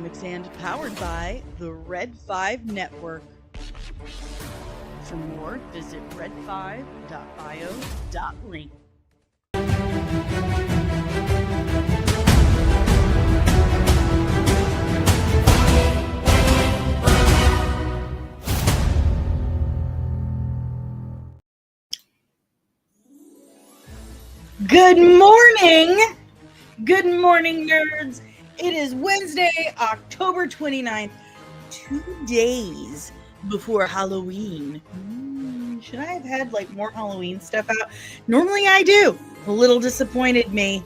Comics and powered by the Red 5 Network. For more, visit red5.bio.link. Good morning! Good morning, nerds! It is Wednesday, October 29th, 2 days before Halloween. Should I have had more Halloween stuff out? Normally I do. A little disappointed me.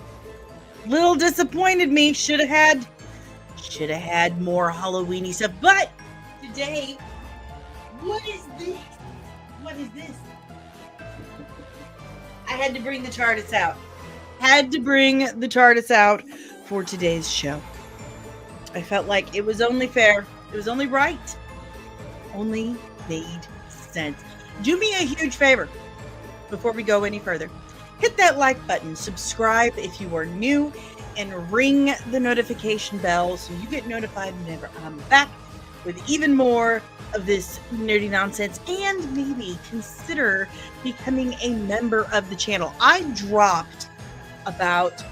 Should have had more Halloweeny stuff. But today, what is this? I had to bring the TARDIS out for today's show. I felt like it was only fair. It was only right. Only made sense. Do me a huge favor before we go any further. Hit that like button, subscribe if you are new, and ring the notification bell so you get notified whenever I'm back with even more of this nerdy nonsense, and maybe consider becoming a member of the channel. I dropped about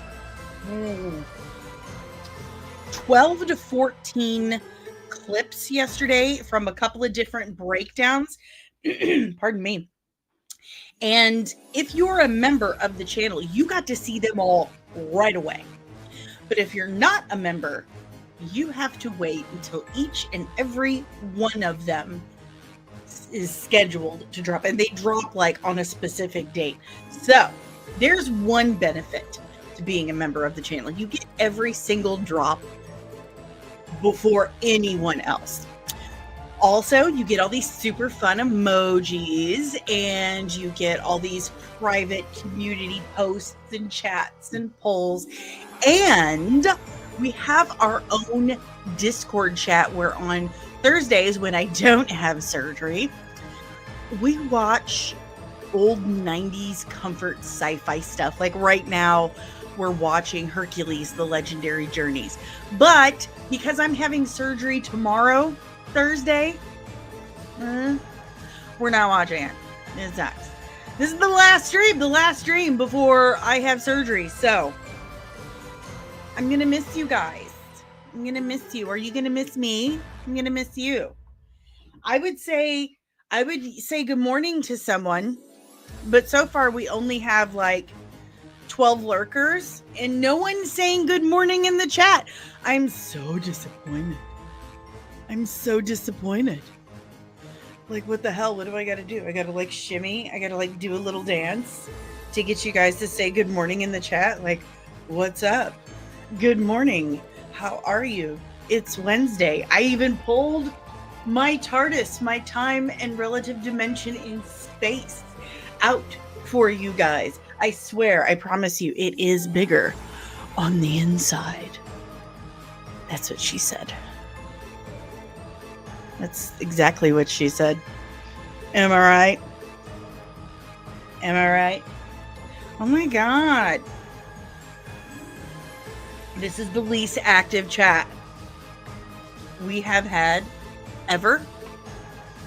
12 to 14 clips yesterday from a couple of different breakdowns. Pardon me. And if you're a member of the channel, you got to see them all right away. But if you're not a member, you have to wait until each and every one of them is scheduled to drop, and they drop on a specific date. So there's one benefit to being a member of the channel. You get every single drop before anyone else. Also, you get all these super fun emojis, and you get all these private community posts and chats and polls, and we have our own Discord chat where on Thursdays, when I don't have surgery, we watch old 90s comfort sci-fi stuff. Like right now, we're watching Hercules, The Legendary Journeys. But because I'm having surgery tomorrow, Thursday, we're not watching it. It sucks. This is the last stream before I have surgery. So I'm going to miss you guys. I'm going to miss you. Are you going to miss me? I'm going to miss you. I would say good morning to someone, but so far we only have 12 lurkers and no one's saying good morning in the chat. I'm so disappointed. What the hell? What do I got to do? I got to shimmy. I got to do a little dance to get you guys to say good morning in the chat. What's up? Good morning. How are you? It's Wednesday. I even pulled my TARDIS, my time and relative dimension in space, out for you guys. I swear, I promise you, it is bigger on the inside. That's what she said. That's exactly what she said. Am I right? Oh my God. This is the least active chat we have had ever.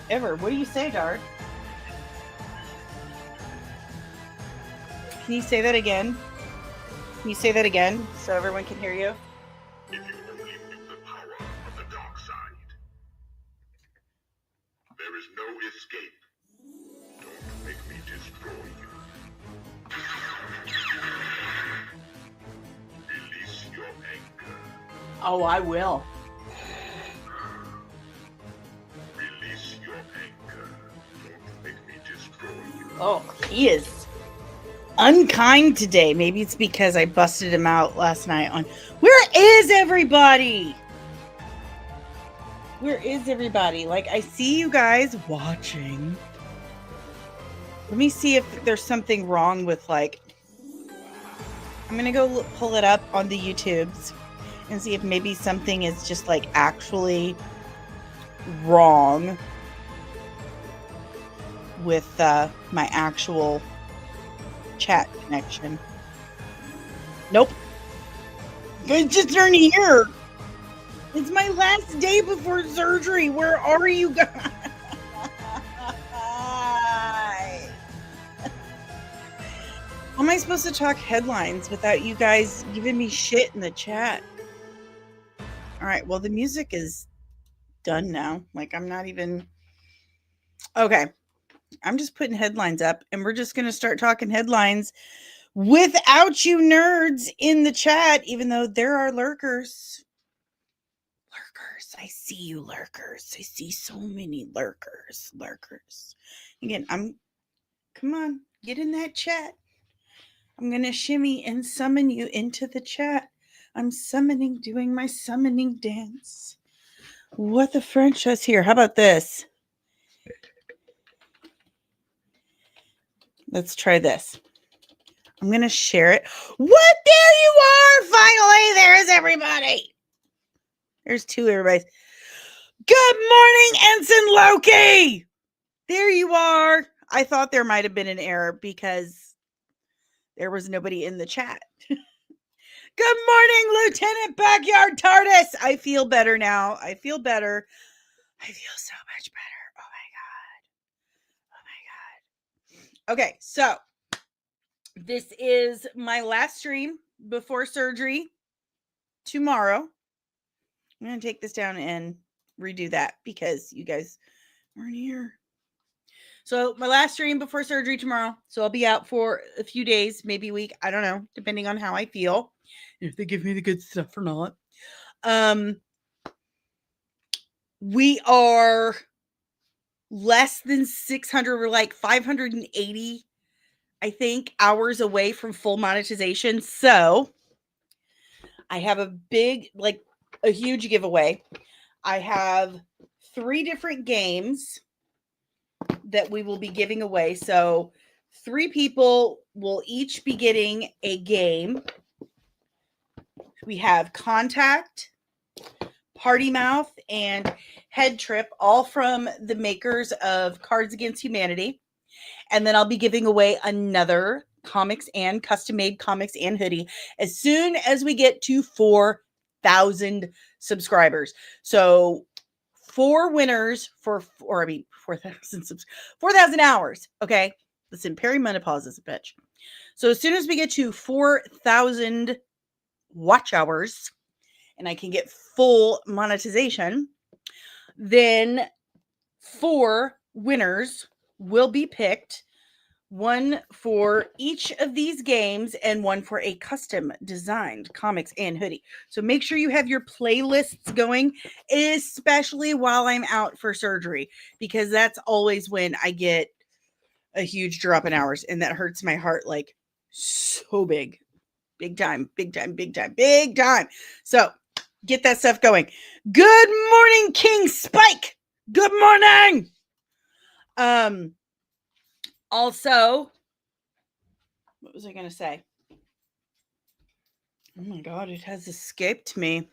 What do you say, Dark? Can you say that again? So everyone can hear you? If you only knew the power of the dark side. There is no escape. Don't make me destroy you. Release your anger. Oh, I will. Release your anger. Don't make me destroy you. Oh, he is unkind today. Maybe it's because I busted him out last night on where is everybody? I see you guys watching. Let me see if there's something wrong with I'm gonna go pull it up on the YouTubes and see if maybe something is just actually wrong with my actual chat connection. Nope. It's just turn here. It's my last day before surgery. Where are you guys? How am I supposed to talk headlines without you guys giving me shit in the chat? All right, well, the music is done now. Like, I'm not even. Okay, I'm just putting headlines up, and we're just going to start talking headlines without you nerds in the chat, even though there are lurkers. Lurkers. I see you, lurkers. I see so many lurkers. Lurkers. Again, come on, get in that chat. I'm going to shimmy and summon you into the chat. I'm doing my summoning dance. What the French does here? How about this? Let's try this. I'm going to share it. What? There you are! Finally, there's everybody. There's two everybody's. Good morning, Ensign Loki! There you are. I thought there might have been an error because there was nobody in the chat. Good morning, Lieutenant Backyard TARDIS. I feel better now. I feel better. I feel so much better. Oh my God. Okay, so this is my last stream before surgery tomorrow. I'm going to take this down and redo that because you guys weren't here. So my last stream before surgery tomorrow. So I'll be out for a few days, maybe a week. I don't know, depending on how I feel. If they give me the good stuff or not. We are less than 600. We're like 580, I think, hours away from full monetization. So I have a huge giveaway. I have 3 different games that we will be giving away. So 3 people will each be getting a game. We have Contact, Party Mouth, and Head Trip, all from the makers of Cards Against Humanity. And then I'll be giving away another comics and custom-made comics and hoodie as soon as we get to 4,000 subscribers. So 4 winners for 4,000 hours. Okay. Listen, perimenopause is a bitch. So as soon as we get to 4,000 watch hours and I can get full monetization, then 4 winners will be picked. 1 for each of these games and 1 for a custom designed comics and hoodie. So make sure you have your playlists going, especially while I'm out for surgery, because that's always when I get a huge drop in hours, and that hurts my heart like so big. Big time, big time, big time, big time. So get that stuff going. Good morning, King Spike. Good morning. Also, what was I going to say? Oh my God, it has escaped me.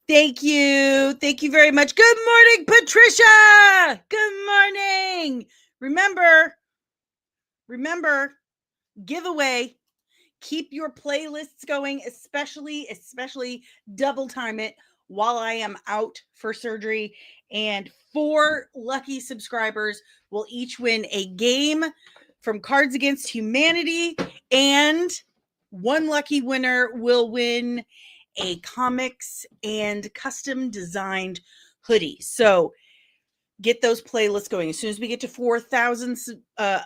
Thank you. Thank you very much. Good morning, Patricia. Good morning. Remember, giveaway. Keep your playlists going, especially double time it while I am out for surgery. And 4 lucky subscribers will each win a game from Cards Against Humanity, and 1 lucky winner will win a comics and custom designed hoodie. So get those playlists going. As soon as we get to 4,000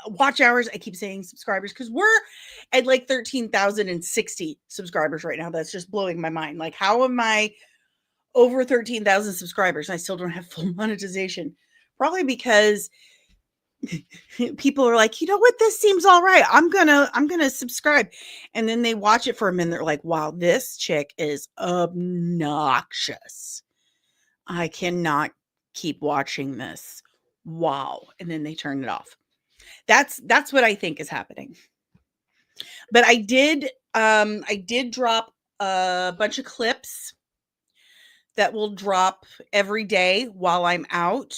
watch hours, I keep saying subscribers because we're at like 13,060 subscribers right now. That's just blowing my mind. Like, how am I over 13,000 subscribers and I still don't have full monetization? Probably because people are like, you know what, this seems all right. I'm gonna subscribe, and then they watch it for a minute. They're like, wow, this chick is obnoxious. I cannot keep watching this. Wow. And then they turn it off. That's what I think is happening. But I did drop a bunch of clips that will drop every day while I'm out,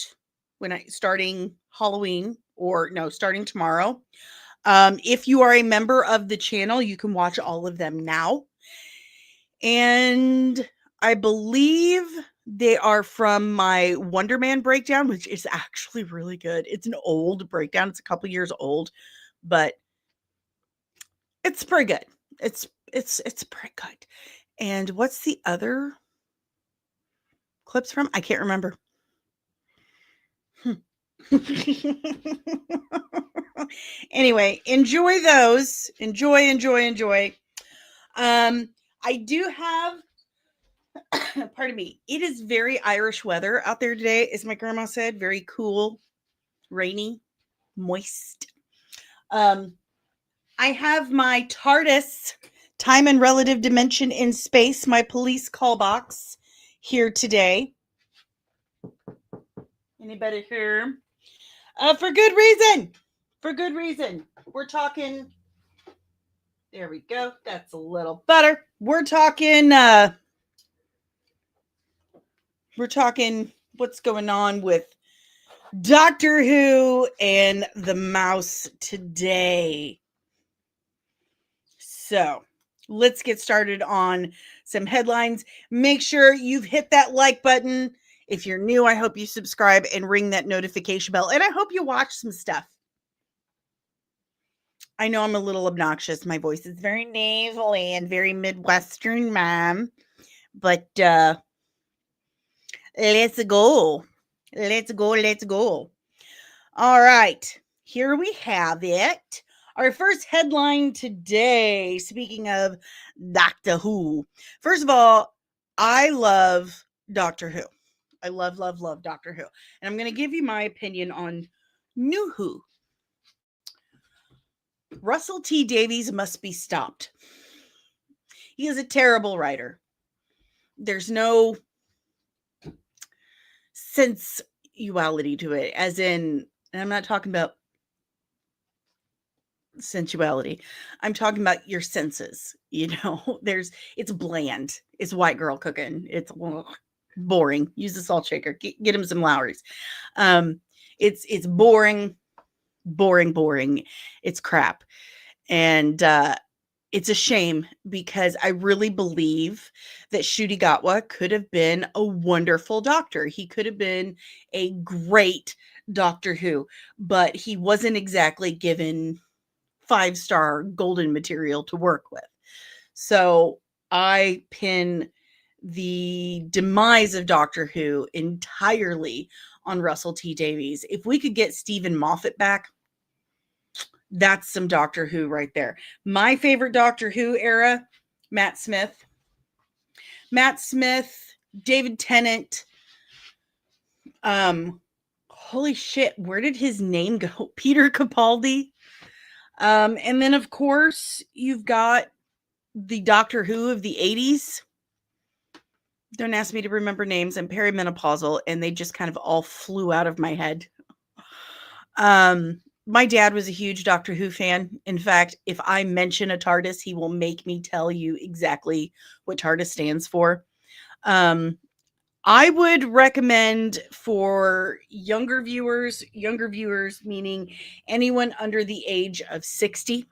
starting Halloween, or no, starting tomorrow. If you are a member of the channel, you can watch all of them now. And I believe they are from my Wonder Man breakdown, which is actually really good. It's an old breakdown. It's a couple years old, but it's pretty good. It's pretty good. And what's the other clips from? I can't remember. Anyway, enjoy those. Enjoy. I do have pardon me. It is very Irish weather out there today, as my grandma said. Very cool, rainy, moist. I have my TARDIS, time and relative dimension in space, my police call box here today. Anybody here? For good reason. For good reason. We're talking. There we go. That's a little better. We're talking what's going on with Doctor Who and the mouse today. So let's get started on some headlines. Make sure you've hit that like button. If you're new, I hope you subscribe and ring that notification bell. And I hope you watch some stuff. I know I'm a little obnoxious. My voice is very nasally and very Midwestern, ma'am. But let's go. Let's go. All right. Here we have it. Our first headline today, speaking of Doctor Who. First of all, I love Doctor Who. I love Doctor Who. And I'm going to give you my opinion on New Who. Russell T. Davies must be stopped. He is a terrible writer. There's no sensuality to it, as in, and I'm not talking about sensuality. I'm talking about your senses. It's bland. It's white girl cooking. It's boring. Use the salt shaker. Get him some Lowry's. It's boring. It's crap. And it's a shame because I really believe that Ncuti Gatwa could have been a wonderful doctor. He could have been a great Doctor Who, but he wasn't exactly given 5-star golden material to work with. So I pin the demise of Doctor Who entirely on Russell T. Davies. If we could get Stephen Moffat back, that's some Doctor Who right there. My favorite Doctor Who era, Matt Smith, David Tennant. Holy shit, where did his name go? Peter Capaldi. And then of course you've got the Doctor Who of the 80s. Don't ask me to remember names. I'm perimenopausal and they just kind of all flew out of my head. My dad was a huge Doctor Who fan. In fact, if I mention a TARDIS, he will make me tell you exactly what TARDIS stands for. I would recommend for younger viewers meaning anyone under the age of 60,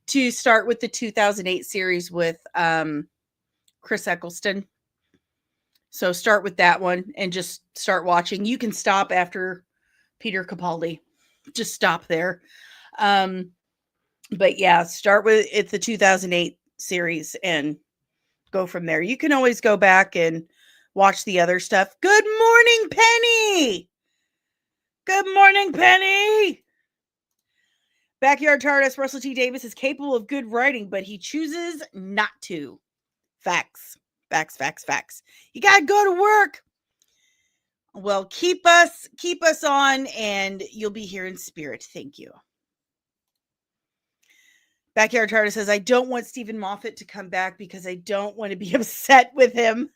to start with the 2008 series with Chris Eccleston. So start with that one and just start watching. You can stop after Peter Capaldi. Just stop there. But yeah, start with the 2008 series and go from there. You can always go back and watch the other stuff. Good morning, Penny. Good morning, Penny. Backyard TARDIS, Russell T. Davies is capable of good writing, but he chooses not to. Facts. You gotta go to work. Well, keep us on, and you'll be here in spirit. Thank you. Backyard TARDIS says, I don't want Stephen Moffat to come back because I don't want to be upset with him.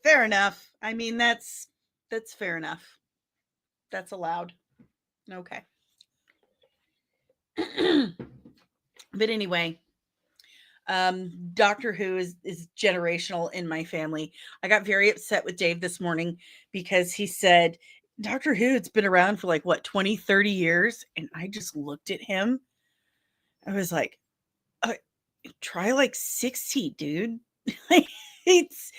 Fair enough. I mean, that's fair enough. That's allowed. Okay. But anyway, Doctor Who is generational in my family. I got very upset with Dave this morning because he said, Doctor Who, it's been around for like, 20, 30 years? And I just looked at him. I was like, try like 60, dude. It's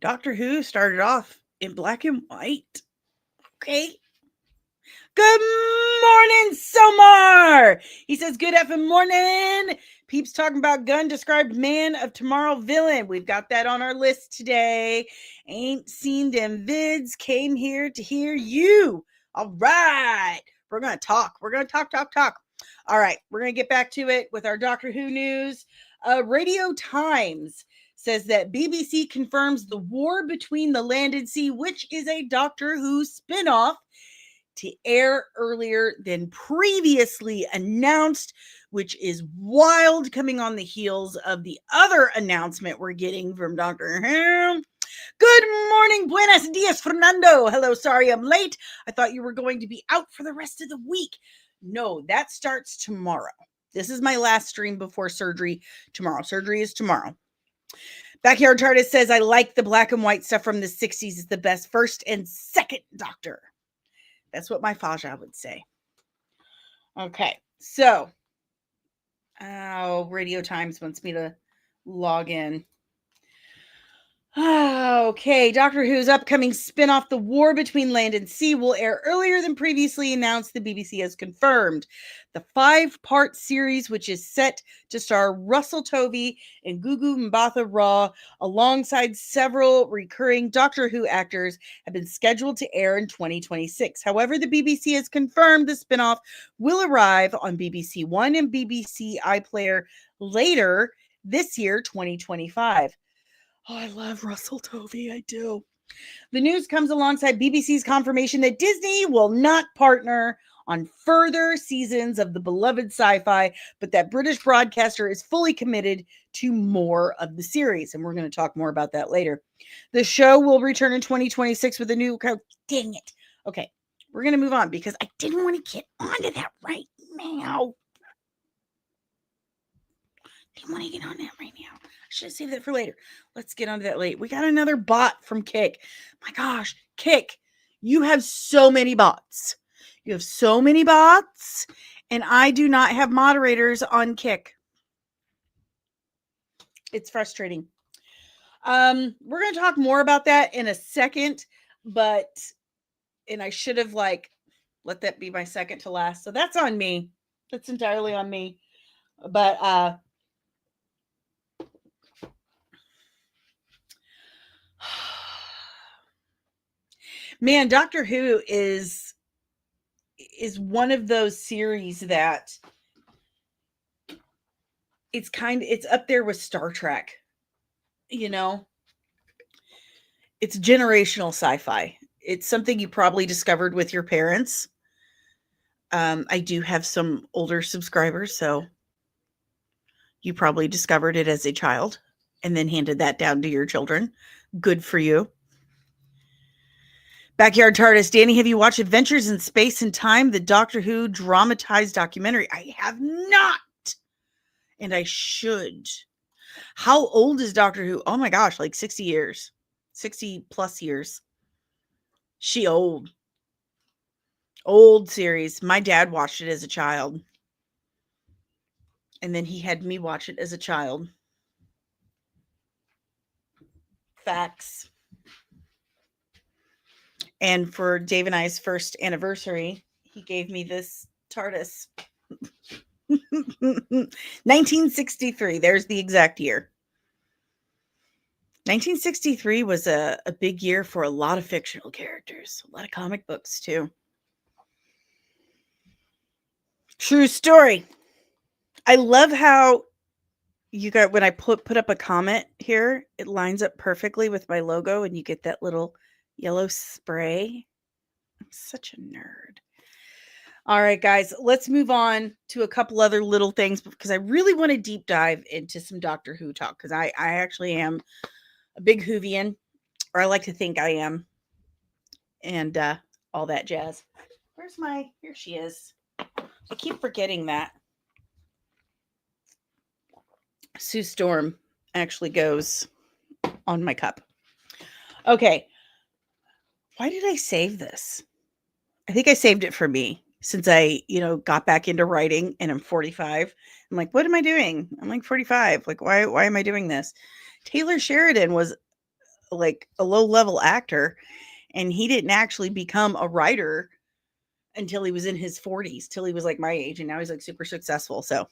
Doctor Who started off in black and white. Okay. Good morning, Somar. He says, good effing morning. Peeps talking about Gunn described Man of Tomorrow villain. We've got that on our list today. Ain't seen them vids. Came here to hear you. All right. We're going to talk. We're going to talk. All right. We're going to get back to it with our Doctor Who news. Radio Times says that BBC confirms the War Between the Land and Sea, which is a Doctor Who spinoff, to air earlier than previously announced, which is wild, coming on the heels of the other announcement we're getting from Dr. Who. Good morning, buenos dias, Fernando. Hello, sorry I'm late. I thought you were going to be out for the rest of the week. No, that starts tomorrow. This is my last stream before surgery tomorrow. Surgery is tomorrow. Backyard TARDIS says, I like the black and white stuff from the 60s. It's the best first and second Doctor. That's what my Faja would say. Okay, so Radio Times wants me to log in. Okay, Doctor Who's upcoming spinoff, The War Between Land and Sea, will air earlier than previously announced, the BBC has confirmed. The 5-part series, which is set to star Russell Tovey and Gugu Mbatha Raw, alongside several recurring Doctor Who actors, have been scheduled to air in 2026. However, the BBC has confirmed the spinoff will arrive on BBC One and BBC iPlayer later this year, 2025. Oh, I love Russell Tovey. I do. The news comes alongside BBC's confirmation that Disney will not partner on further seasons of the beloved sci-fi, but that British broadcaster is fully committed to more of the series. And we're going to talk more about that later. The show will return in 2026 with a new... Dang it. Okay, we're going to move on because I didn't want to get onto that right now. Didn't want to get on that right now. I should have saved that for later. Let's get onto that later. We got another bot from Kick. My gosh, Kick, you have so many bots. You have so many bots, and I do not have moderators on Kick. It's frustrating. We're going to talk more about that in a second, and I should have let that be my second to last. So that's on me. That's entirely on me. But man, Doctor Who is one of those series that it's up there with Star Trek. You know, it's generational sci-fi. It's something you probably discovered with your parents. I do have some older subscribers, so you probably discovered it as a child and then handed that down to your children. Good for you. Backyard TARDIS, Dani, have you watched Adventures in Space and Time, the Doctor Who dramatized documentary? I have not, and I should. How old is Doctor Who? Oh my gosh, like 60 years. 60 plus years. She old. Old series. My dad watched it as a child. And then he had me watch it as a child. Facts. And for Dave and I's first anniversary, he gave me this TARDIS. 1963. There's the exact year. 1963 was a big year for a lot of fictional characters. A lot of comic books, too. True story. I love how you got, when I put up a comment here, it lines up perfectly with my logo and you get that little yellow spray. I'm such a nerd. All right, guys, let's move on to a couple other little things because I really want to deep dive into some Doctor Who talk because I actually am a big Whovian, or I like to think I am, and all that jazz. Here she is. I keep forgetting that. Sue Storm actually goes on my cup. Okay. Why did I save this? I think I saved it for me. since I, got back into writing and I'm 45. I'm like, what am I doing? I'm like 45. Like, why am I doing this? Taylor Sheridan was like a low level actor, and he didn't actually become a writer until he was in his 40s, till he was like my age, and now he's like super successful. So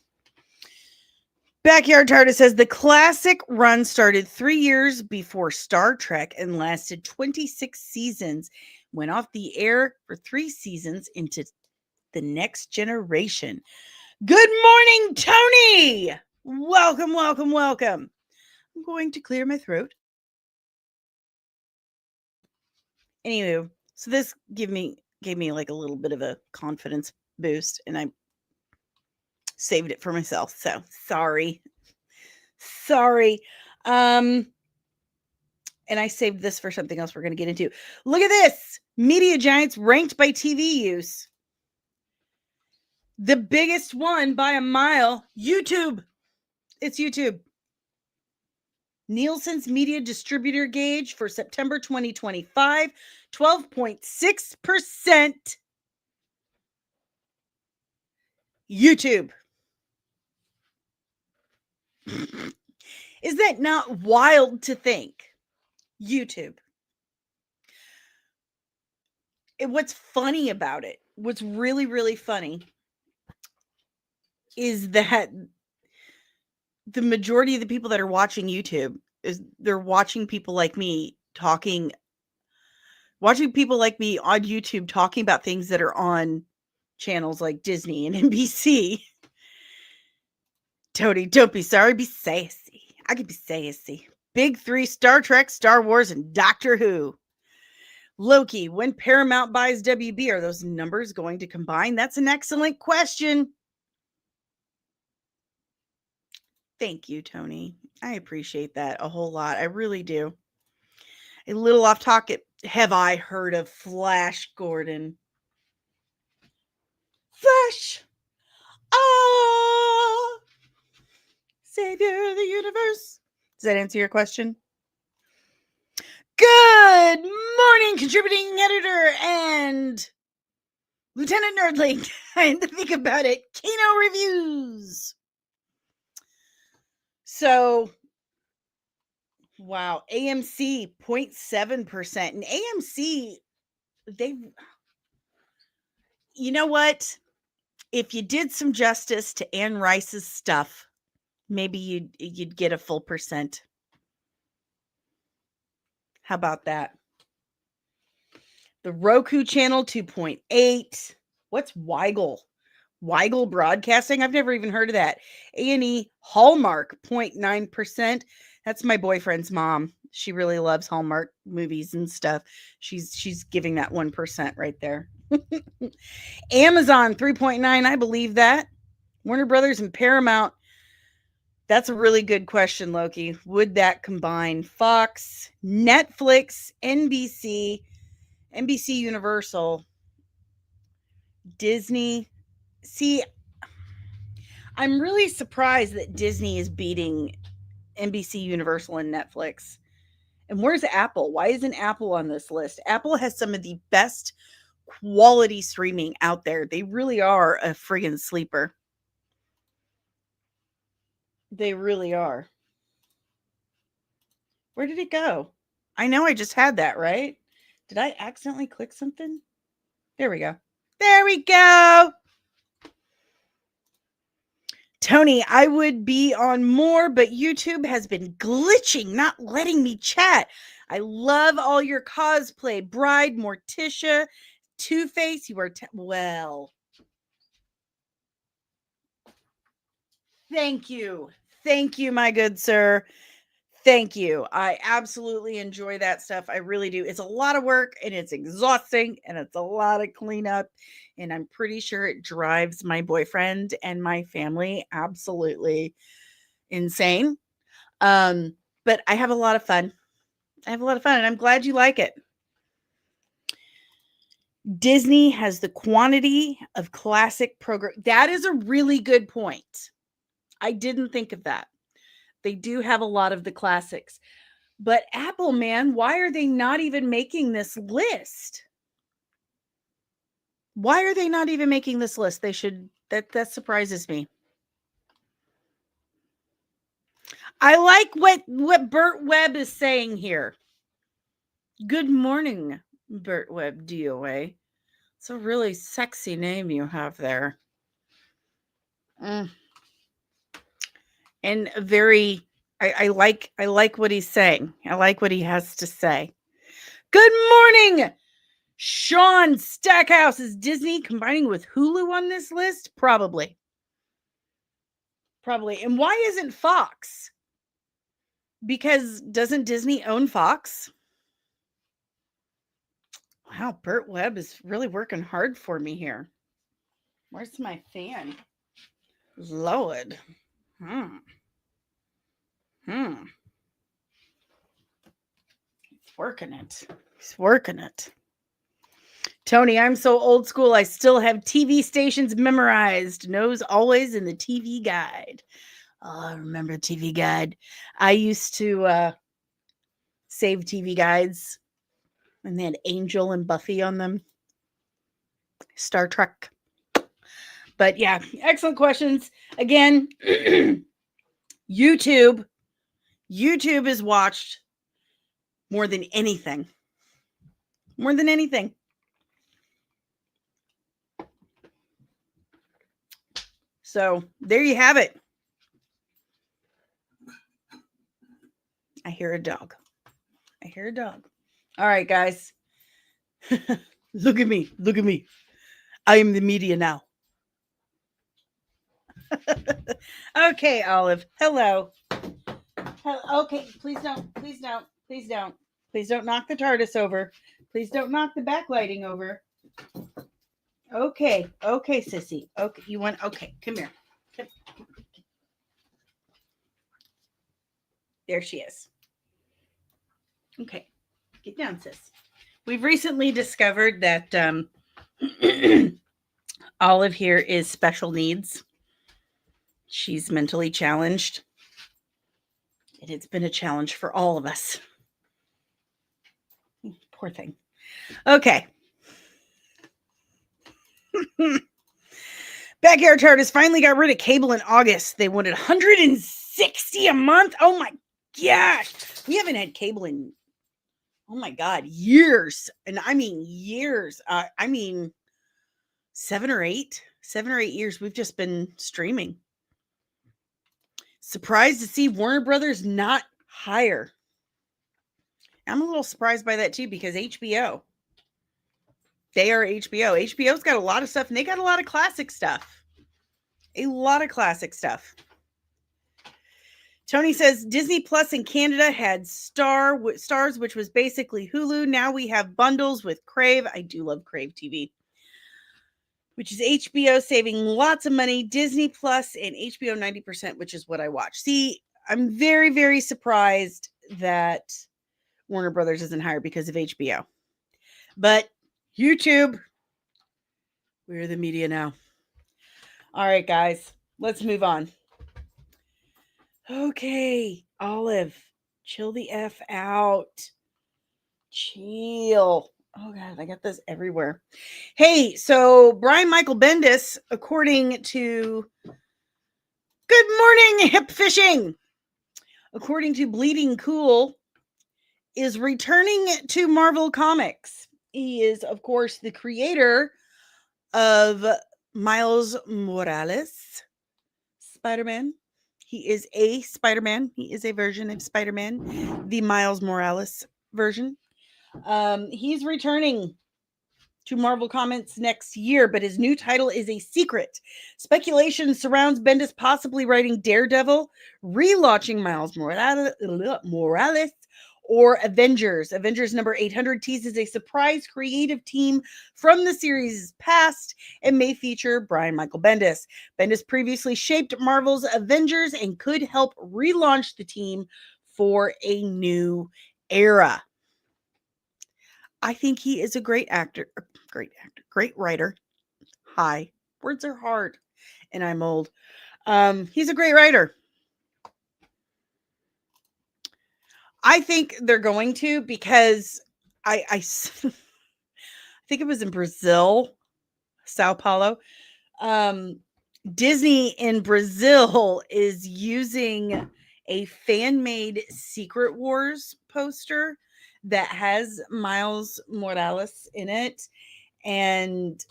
Backyard Tardis says the classic run started 3 years before Star Trek and lasted 26 seasons, went off the air for 3 seasons into the next generation. Good morning, Tony. Welcome, welcome, welcome. I'm going to clear my throat. Anywho, so this gave me like a little bit of a confidence boost, and I saved it for myself. So sorry. And I saved this for something else we're going to get into. Look at this. Media giants ranked by TV use. The biggest one by a mile, YouTube. It's YouTube. Nielsen's media distributor gauge for September 2025, 12.6% YouTube. Is that not wild to think? YouTube. What's funny about it, what's really, really funny, is that the majority of the people that are watching YouTube they're watching people like me watching people like me on YouTube talking about things that are on channels like Disney and NBC. Tony, don't be sorry, be sassy. I could be sassy. Big 3: Star Trek, Star Wars, and Doctor Who. Loki, when Paramount buys WB, are those numbers going to combine? That's an excellent question. Thank you, Tony. I appreciate that a whole lot. I really do. A little off topic. Have I heard of Flash Gordon? Flash! Ah! Savior of the universe. Does that answer your question? Good morning, contributing editor and Lieutenant Nerdling. I had to think about it. Kino Reviews. So, wow, AMC 0.7%. And AMC, you know what? If you did some justice to Anne Rice's stuff, maybe you'd get a full percent. How about that? The Roku channel 2.8. What's Weigel? Weigel Broadcasting? I've never even heard of that. A&E Hallmark 0.9%. That's my boyfriend's mom. She really loves Hallmark movies and stuff. She's giving that 1% right there. Amazon 3.9. I believe that. Warner Brothers and Paramount. That's a really good question, Loki. Would that combine? Fox, Netflix, NBC Universal, Disney. See, I'm really surprised that Disney is beating NBC Universal and Netflix. And where's Apple? Why isn't Apple on this list? Apple has some of the best quality streaming out there. They really are a friggin' sleeper. They really are. Where did it go? I know I just had that, right? Did I accidentally click something? There we go. There we go. Tony, I would be on more, but YouTube has been glitching, not letting me chat. I love all your cosplay. Bride, Morticia, Two-Face. You are, well. Thank you. Thank you, my good sir. Thank you. I absolutely enjoy that stuff. I really do. It's a lot of work and it's exhausting and it's a lot of cleanup. And I'm pretty sure it drives my boyfriend and my family absolutely insane. But I have a lot of fun. And I'm glad you like it. Disney has the quantity of classic program. That is a really good point. I didn't think of that. They do have a lot of the classics. But Apple, man, why are they not even making this list? Why are they not even making this list? They should. That surprises me. I like what Bert Webb is saying here. Good morning, Bert Webb DOA. It's a really sexy name you have there. And very I like what he's saying. I like what he has to say. Good morning, Sean Stackhouse. Is Disney combining with Hulu on this list? Probably. And why isn't Fox? Because doesn't Disney own Fox? Wow, Bert Webb is really working hard for me here. Where's my fan? Lord. He's working it. Tony, I'm so old school, I still have TV stations memorized. Knows always in the TV guide. Oh, I remember the TV guide. I used to save TV guides, and they had Angel and Buffy on them. Star Trek. But yeah, excellent questions. Again, YouTube is watched more than anything. So there you have it. I hear a dog. All right, guys. Look at me. I am the media now. Okay, Olive. Hello. Okay, please don't knock the TARDIS over. Please don't knock the backlighting over. Okay, sissy. Okay, come here. There she is. Okay, get down, sis. We've recently discovered that Olive here is special needs. She's mentally challenged. And it's been a challenge for all of us. Poor thing. Okay. Backyard TARDIS finally got rid of cable in August. They wanted $160 a month. Oh my gosh. We haven't had cable in, oh my God, years. And I mean years. 7 or 8 years. We've just been streaming. Surprised to see Warner Brothers not higher. I'm a little surprised by that too, because HBO. They are HBO. HBO's got a lot of stuff, and they got a lot of classic stuff. Tony says Disney Plus in Canada had Stars, which was basically Hulu. Now we have bundles with Crave. I do love Crave TV, which is HBO, saving lots of money. Disney Plus and HBO 90%, which is what I watch. See, I'm very, very surprised that Warner Brothers isn't higher because of HBO. But YouTube, we're the media now. All right, guys, let's move on. Okay, Olive, chill the F out. Chill. Oh, God, I got this everywhere. Hey, so Brian Michael Bendis, according to Good Morning Hip Fishing, according to Bleeding Cool, is returning to Marvel Comics. He is, of course, the creator of Miles Morales Spider-Man. He is a Spider-Man. He is a version of Spider-Man, the Miles Morales version. He's returning to Marvel Comics next year, but his new title is a secret. Speculation surrounds Bendis possibly writing Daredevil, relaunching Miles Morales, or Avengers. Avengers number 800 teases a surprise creative team from the series' past and may feature Brian Michael Bendis. Bendis previously shaped Marvel's Avengers and could help relaunch the team for a new era. I think he is a great writer. Hi, words are hard, and I'm old. He's a great writer. I think they're going to, because I think it was in Brazil Sao Paulo. Disney in Brazil is using a fan-made Secret Wars poster that has Miles Morales in it, and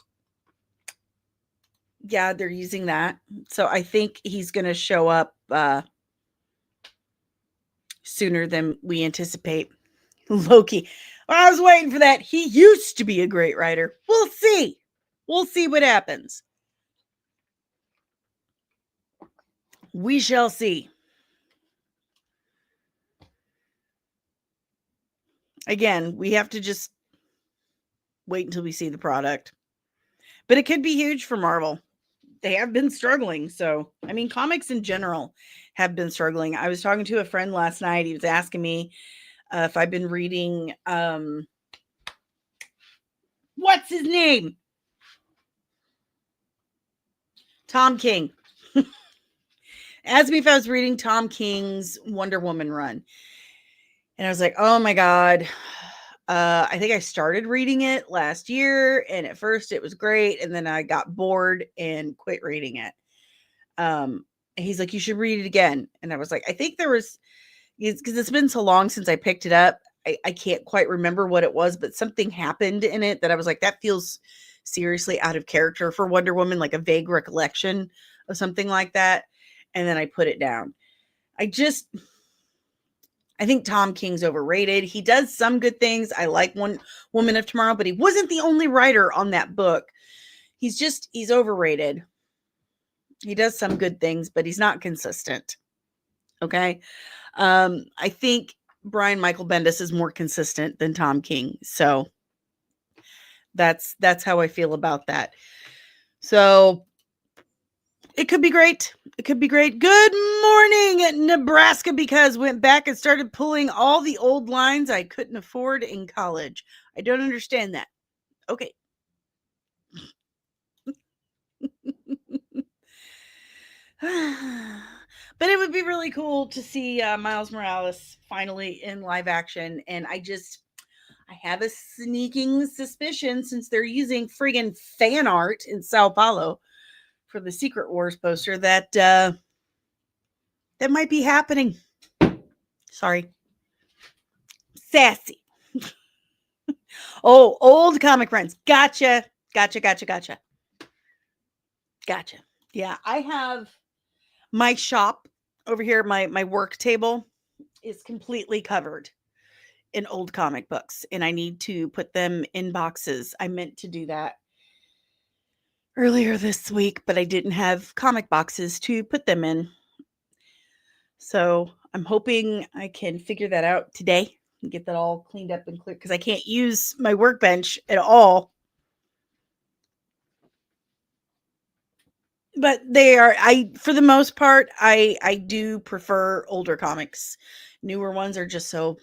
yeah, they're using that. So I think he's going to show up sooner than we anticipate. Loki. I was waiting for that. He used to be a great writer. We'll see. We'll see what happens. We shall see. Again, we have to just wait until we see the product. But it could be huge for Marvel. They have been struggling. So, I mean, comics in general have been struggling. I was talking to a friend last night. He was asking me if I've been reading, what's his name? Tom King. Asked me if I was reading Tom King's Wonder Woman run. And I was like, oh my God. I think I started reading it last year, and at first it was great, and then I got bored and quit reading it. He's like, you should read it again. And I was like, I think there was, because it's been so long since I picked it up, I can't quite remember what it was, but something happened in it that I was like, that feels seriously out of character for Wonder Woman, like a vague recollection of something like that. And then I put it down. I think Tom King's overrated. He does some good things. I like One Woman of Tomorrow, but he wasn't the only writer on that book. He's overrated. He does some good things, but he's not consistent. Okay. I think Brian Michael Bendis is more consistent than Tom King. So that's how I feel about that. So it could be great. It could be great. Good morning, Nebraska, because went back and started pulling all the old lines I couldn't afford in college. I don't understand that. Okay. But it would be really cool to see Miles Morales finally in live action. And I have a sneaking suspicion, since they're using friggin' fan art in Sao Paulo for the Secret Wars poster, that that might be happening. Sorry. Sassy. Oh, old comic friends. Gotcha. Gotcha. Yeah, I have my shop over here. My work table is completely covered in old comic books, and I need to put them in boxes. I meant to do that earlier this week, but I didn't have comic boxes to put them in. So I'm hoping I can figure that out today and get that all cleaned up and clear, because I can't use my workbench at all. But for the most part, I do prefer older comics. Newer ones are just so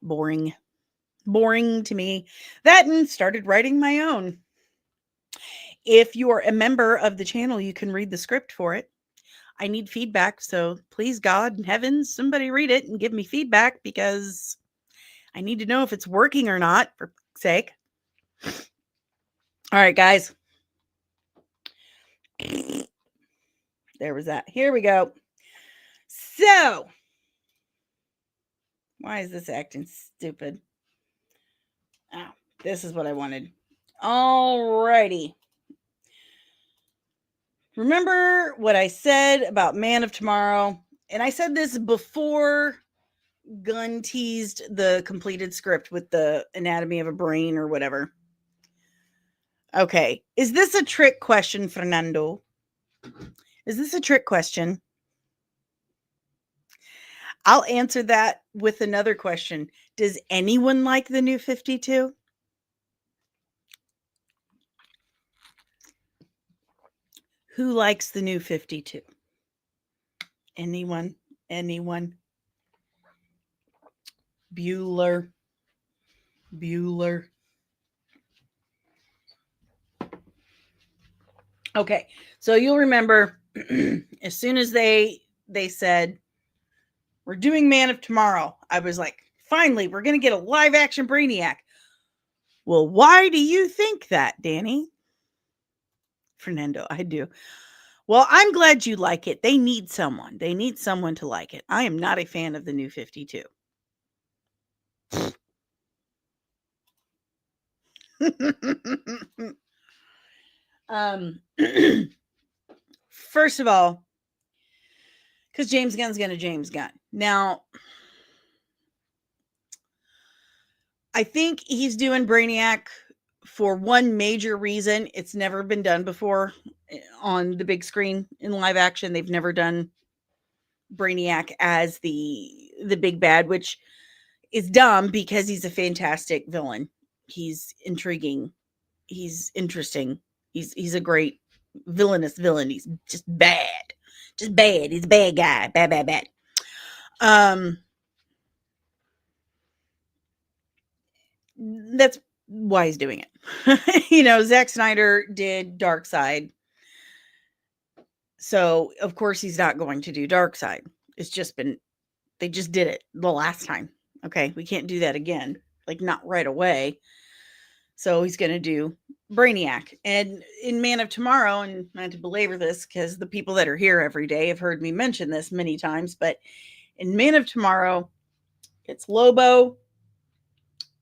boring to me. That, and started writing my own. If you're a member of the channel, you can read the script for it. I need feedback, so please, God in heavens, somebody read it and give me feedback, because I need to know if it's working or not, for sake. All right, guys. There was that. Here we go. So, why is this acting stupid? Oh, this is what I wanted. All righty. Remember what I said about Man of Tomorrow? And I said this before Gunn teased the completed script with the anatomy of a brain or whatever. Okay. Is this a trick question, Fernando? Is this a trick question? I'll answer that with another question. Does anyone like the new 52? Who likes the new 52? Anyone? Bueller. Okay, so you'll remember as soon as they said we're doing Man of Tomorrow, I was like, finally, we're gonna get a live action Brainiac. Well, why do you think that, Dani? Fernando, I do. Well, I'm glad you like it. They need someone. They need someone to like it. I am not a fan of the new 52. um First of all, because James Gunn's gonna James Gunn. Now, I think he's doing Brainiac for one major reason. It's never been done before on the big screen in live action. They've never done Brainiac as the big bad, which is dumb because he's a fantastic villain. He's intriguing. He's interesting. He's a great villainous villain. He's just bad. Just bad. He's a bad guy. Bad, bad, bad. That's why he's doing it. Zack Snyder did Darkseid. So, of course, he's not going to do Darkseid. They just did it the last time. Okay, we can't do that again. Like, not right away. So, he's going to do Brainiac. And in Man of Tomorrow, and not to belabor this because the people that are here every day have heard me mention this many times, but in Man of Tomorrow, it's Lobo,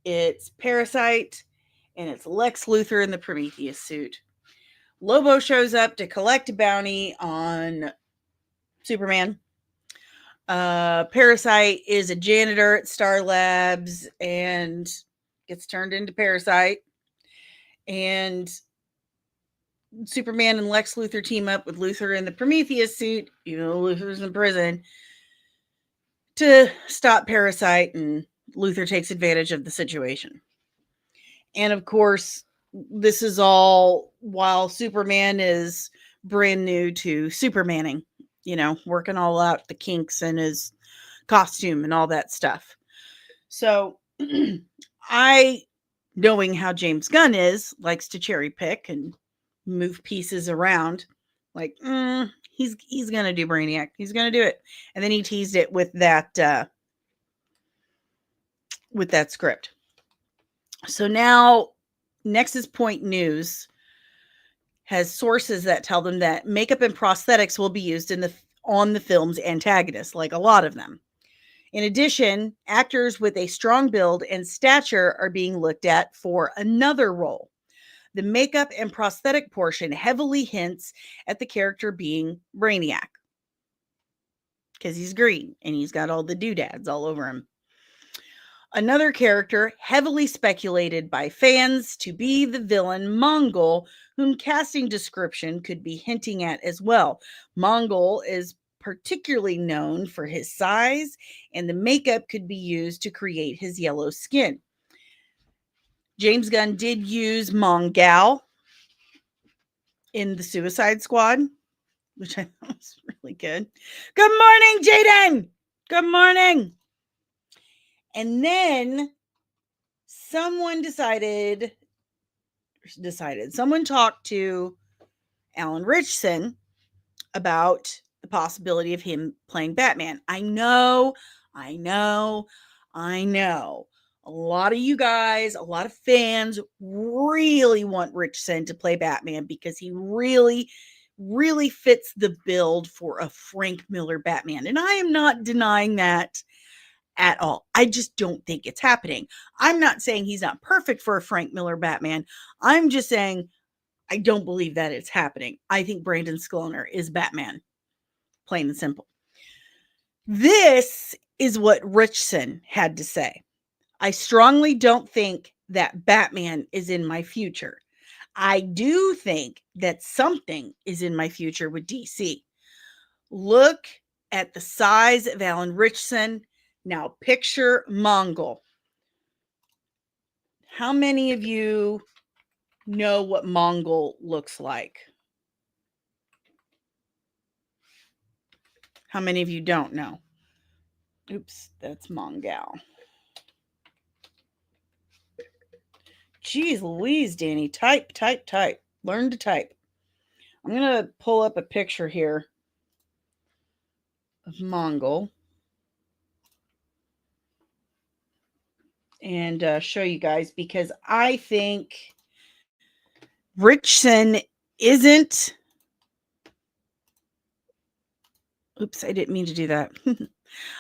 it's Parasite, and it's Lex Luthor in the Prometheus suit. Lobo shows up to collect a bounty on Superman. Parasite is a janitor at Star Labs and gets turned into Parasite. And Superman and Lex Luthor team up with Luthor in the Prometheus suit, even though Luthor's in prison, to stop Parasite, and Luthor takes advantage of the situation. And of course, this is all while Superman is brand new to Supermaning, working all out the kinks in his costume and all that stuff. So I, knowing how James Gunn likes to cherry pick and move pieces around. Like, he's gonna do Brainiac. He's gonna do it. And then he teased it with that script. So now Nexus Point News has sources that tell them that makeup and prosthetics will be used on the film's antagonists, like a lot of them. In addition, actors with a strong build and stature are being looked at for another role. The makeup and prosthetic portion heavily hints at the character being Brainiac, because he's green and he's got all the doodads all over him. Another character heavily speculated by fans to be the villain Mongol, whom casting description could be hinting at as well. Mongol is particularly known for his size, and the makeup could be used to create his yellow skin. James Gunn did use Mongal in the Suicide Squad, which I thought was really good. Good morning, Jaden! Good morning! And then someone someone talked to Alan Ritchson about the possibility of him playing Batman. I know. A lot of you guys, a lot of fans really want Ritchson to play Batman because he really, really fits the build for a Frank Miller Batman. And I am not denying that at all. I just don't think it's happening. I'm not saying he's not perfect for a Frank Miller Batman. I'm just saying I don't believe that it's happening. I think Brandon Skloner is Batman. Plain and simple. This is what Ritchson had to say. I strongly don't think that Batman is in my future. I do think that something is in my future with DC. Look at the size of Alan Ritchson. Now picture Mongol. How many of you know what Mongol looks like? How many of you don't know? Oops, that's Mongal. Jeez Louise, Dani. Type. Learn to type. I'm going to pull up a picture here of Mongol. and show you guys, because I think Richson isn't. Oops, I didn't mean to do that.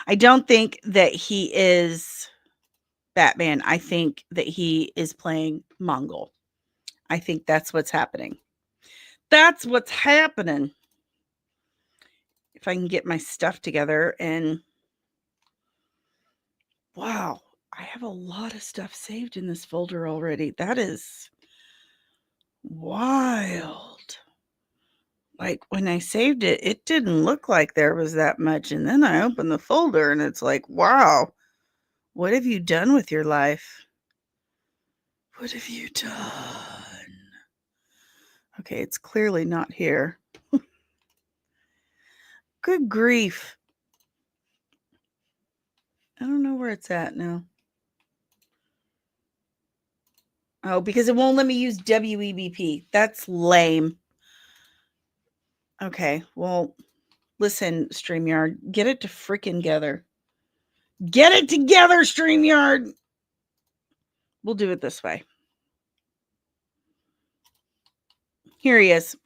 I don't think that he is Batman. I think that he is playing Mongol. I think that's what's happening. That's what's happening. If I can get my stuff together, and wow, I have a lot of stuff saved in this folder already. That is wild. Like, when I saved it, it didn't look like there was that much. And then I opened the folder and it's like, wow, what have you done with your life? What have you done? Okay, it's clearly not here. Good grief. I don't know where it's at now. Oh, because it won't let me use WEBP. That's lame. Okay, well, listen, StreamYard, get it to freaking together. Get it together, StreamYard. We'll do it this way. Here he is.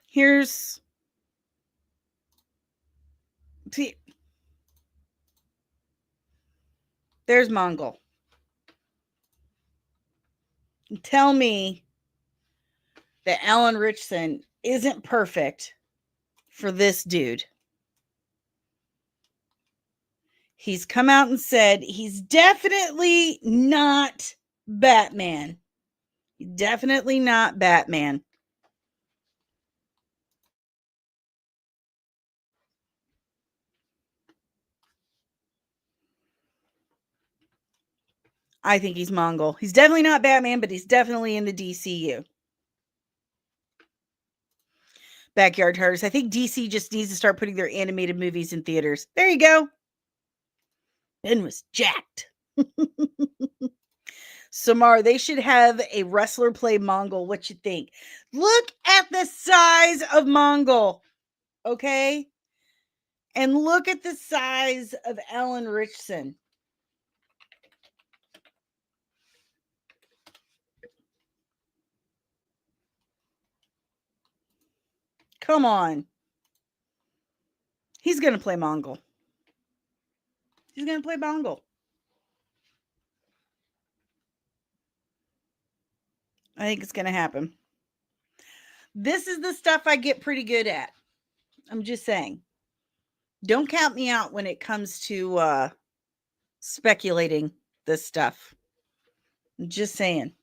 Here's, see, there's Mongol. Tell me that Alan Richson isn't perfect for this dude. He's come out and said he's definitely not Batman. Definitely not Batman. I think he's Mongol. He's definitely not Batman, but he's definitely in the DCU. Backyard Hunters. I think DC just needs to start putting their animated movies in theaters. There you go. Ben was jacked. Samar, they should have a wrestler play Mongol. What you think? Look at the size of Mongol. Okay? And look at the size of Alan Richson. Come on. He's going to play Mongol. He's going to play Mongol. I think it's going to happen. This is the stuff I get pretty good at. I'm just saying. Don't count me out when it comes to speculating this stuff. I'm just saying.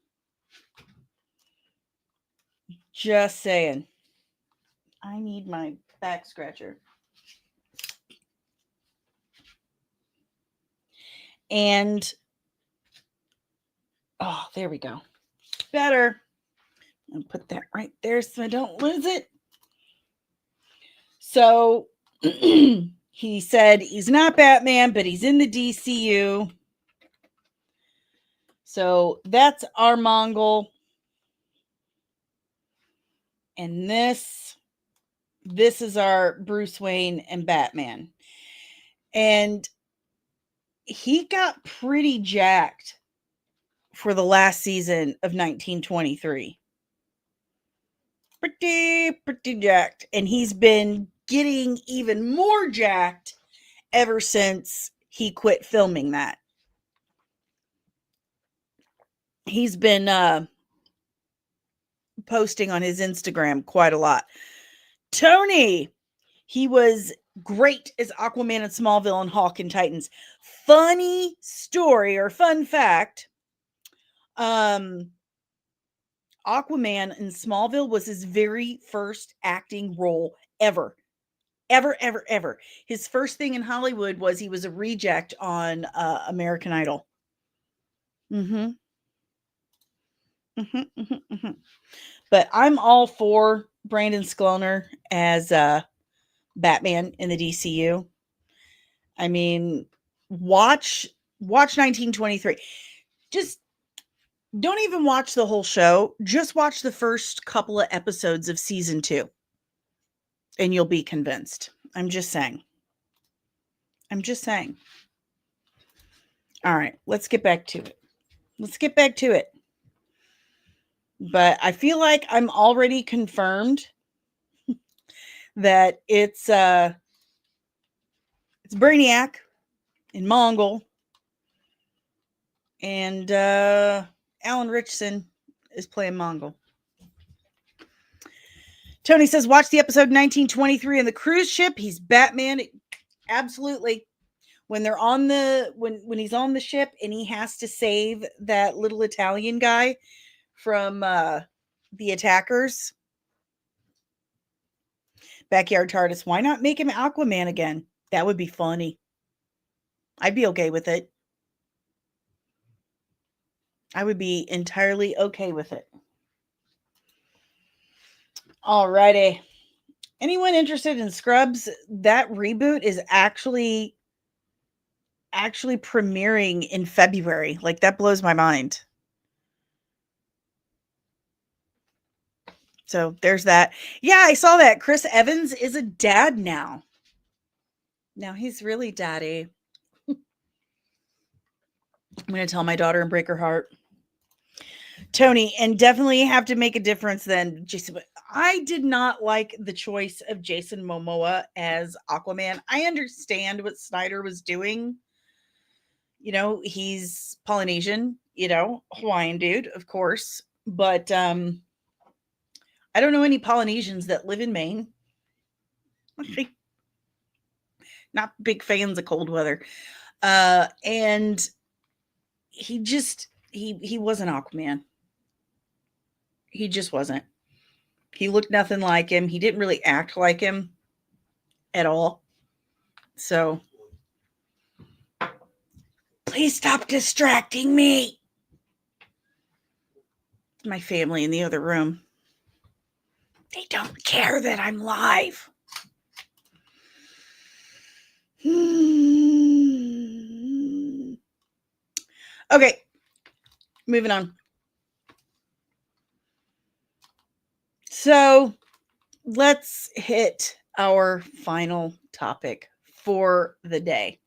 Just saying. I need my back scratcher. And, oh, there we go. Better. I'll put that right there so I don't lose it. So, he said he's not Batman, but he's in the DCU. So, that's our Mongol. And this is our Bruce Wayne and Batman. And he got pretty jacked for the last season of 1923. Pretty jacked. And he's been getting even more jacked ever since he quit filming that. He's been posting on his Instagram quite a lot. Tony, he was great as Aquaman in Smallville and Hawk in Titans. Funny story or fun fact. Aquaman in Smallville was his very first acting role ever. Ever. His first thing in Hollywood was he was a reject on American Idol. But I'm all for Brandon Skloner as Batman in the DCU. I mean, watch 1923. Just don't even watch the whole show. Just watch the first couple of episodes of season 2. And you'll be convinced. I'm just saying. All right, let's get back to it. But I feel like I'm already confirmed that it's Brainiac in Mongol, and Alan Richson is playing Mongol. Tony says, watch the episode 1923 in the cruise ship. He's Batman. Absolutely. When they're on when he's on the ship and he has to save that little Italian guy from the attackers. Backyard TARDIS, why not make him Aquaman again? That would be funny. I'd be okay with it. I would be entirely okay with it. Alrighty. Anyone interested in Scrubs? That reboot is actually premiering in February. Like, that blows my mind. So there's that. Yeah, I saw that. Chris Evans is a dad now. Now he's really daddy. I'm going to tell my daughter and break her heart. Tony, and definitely have to make a difference then. Jason, I did not like the choice of Jason Momoa as Aquaman. I understand what Snyder was doing. You know, he's Polynesian, you know, Hawaiian dude, of course. But I don't know any Polynesians that live in Maine. Not big fans of cold weather. And he just he wasn't Aquaman. He just wasn't. He looked nothing like him. He didn't really act like him at all. So please stop distracting me. My family in the other room. They don't care that I'm live. Okay. Moving on. So let's hit our final topic for the day.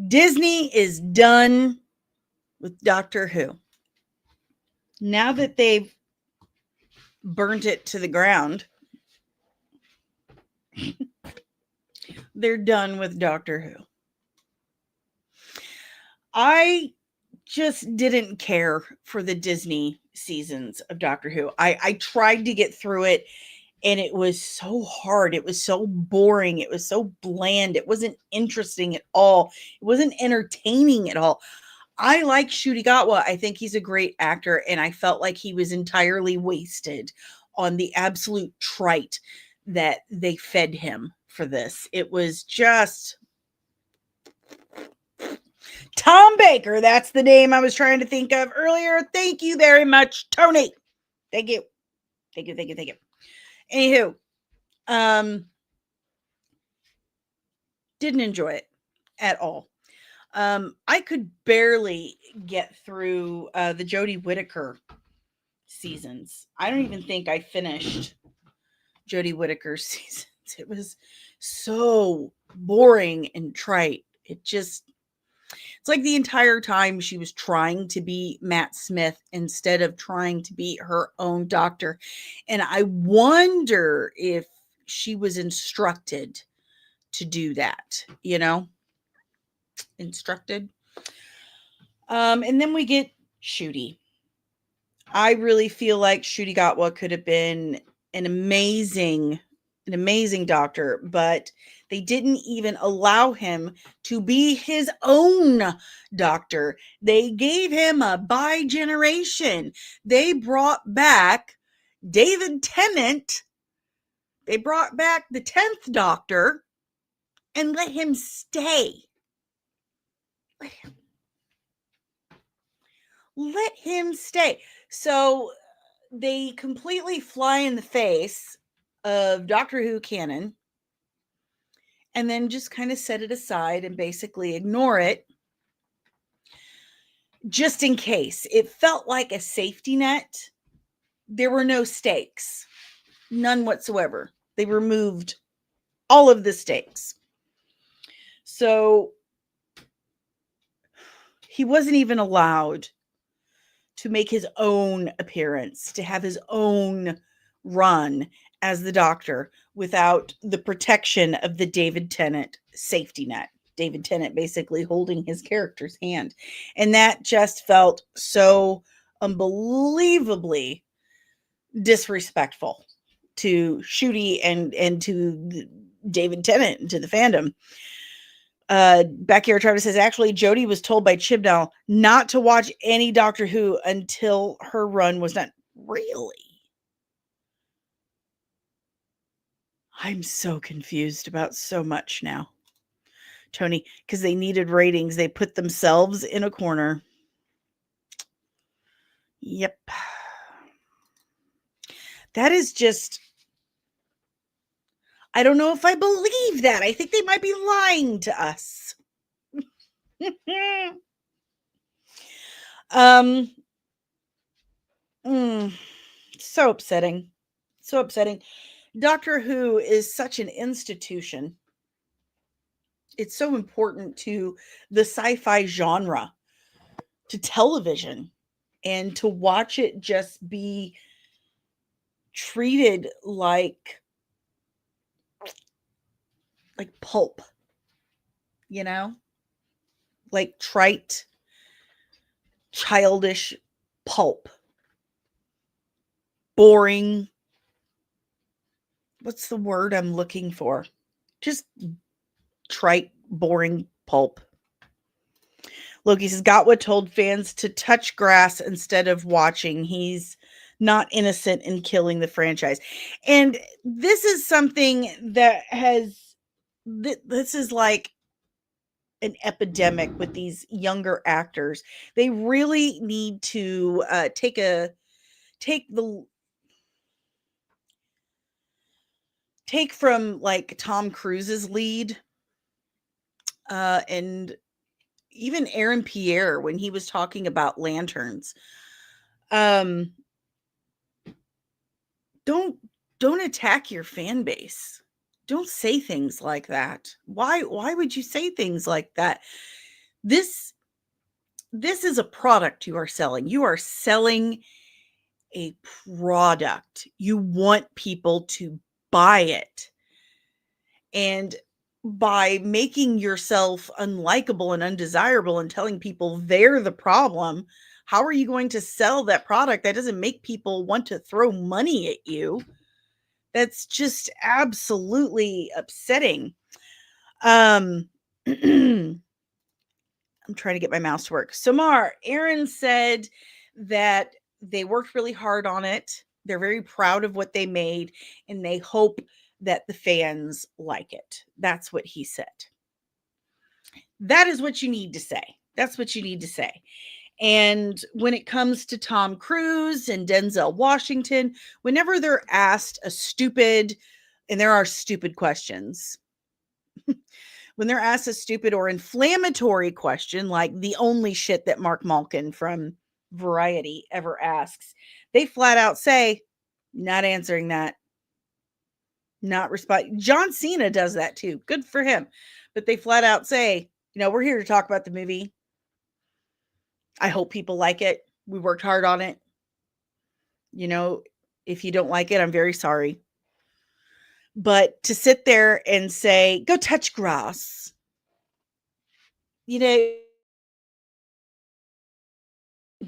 Disney is done with Doctor Who. Now that they've burnt it to the ground, they're done with Doctor Who. I just didn't care for the Disney seasons of Doctor Who. I tried to get through it, and it was so hard. It was so boring. It was so bland. It wasn't interesting at all. It wasn't entertaining at all. I like Ncuti Gatwa. I think he's a great actor, and I felt like he was entirely wasted on the absolute trite that they fed him for this. It was just Tom Baker. That's the name I was trying to think of earlier. Thank you very much, Tony. Thank you. Anywho, didn't enjoy it at all. I could barely get through the Jodie Whittaker seasons. I don't even think I finished Jodie Whittaker's seasons. It was so boring and trite. It's like the entire time she was trying to be Matt Smith instead of trying to be her own doctor. And I wonder if she was instructed to do that, you know? Instructed. And then we get Ncuti. I really feel like Ncuti Gatwa could have been an amazing doctor, but they didn't even allow him to be his own doctor. They gave him a bi-generation. They brought back David Tennant. They brought back the 10th Doctor and let him stay. Let him stay. So they completely fly in the face of Doctor Who canon and then just kind of set it aside and basically ignore it just in case. It felt like a safety net. There were no stakes, none whatsoever. They removed all of the stakes. So he wasn't even allowed to make his own appearance, to have his own run as the Doctor without the protection of the David Tennant safety net. David Tennant basically holding his character's hand. And that just felt so unbelievably disrespectful to Shooty and to David Tennant and to the fandom. Backyard Travis says, actually, Jodie was told by Chibnall not to watch any Doctor Who until her run was done. Really? I'm so confused about so much now, Tony, because they needed ratings. They put themselves in a corner. Yep. That is just, I don't know if I believe that. I think they might be lying to us. So upsetting. So upsetting. Doctor Who is such an institution. It's so important to the sci-fi genre, to television, and to watch it just be treated like pulp, you know? Like trite, childish pulp. Boring. What's the word I'm looking for? Just trite, boring pulp. Loki says, Gatwa told fans to touch grass instead of watching. He's not innocent in killing the franchise. And this is something that this is like an epidemic with these younger actors. They really need to take from like Tom Cruise's lead, and even Aaron Pierre when he was talking about lanterns. Don't attack your fan base. Don't say things like that. Why would you say things like that? This is a product you are selling. You are selling a product. You want people to buy it. And by making yourself unlikable and undesirable and telling people they're the problem, how are you going to sell that product that doesn't make people want to throw money at you? That's just absolutely upsetting. I'm trying to get my mouse to work. Samar, Aaron said that they worked really hard on it. They're very proud of what they made, and they hope that the fans like it. That's what he said. That is what you need to say. That's what you need to say. And when it comes to Tom Cruise and Denzel Washington, whenever they're asked a stupid, and there are stupid questions, when they're asked a stupid or inflammatory question, like the only shit that Mark Malkin from Variety ever asks, they flat out say, not answering that. Not respond. John Cena does that too. Good for him. But they flat out say, we're here to talk about the movie. I hope people like it. We worked hard on it. If you don't like it, I'm very sorry. But to sit there and say, go touch grass,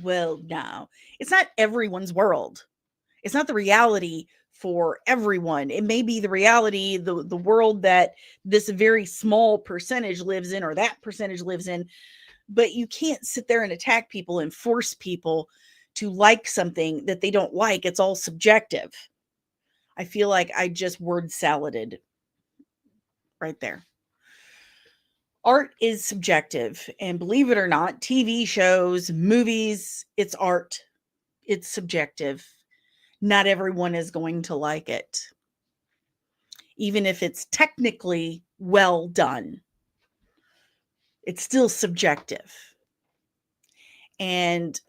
well, no, it's not everyone's world. It's not the reality for everyone. It may be the reality, the world that this very small percentage lives in, or that percentage lives in, but you can't sit there and attack people and force people to like something that they don't like. It's all subjective. I feel like I just word saladed right there. Art is subjective, and believe it or not, TV shows, movies, it's art. It's subjective. Not everyone is going to like it. Even if it's technically well done, it's still subjective. And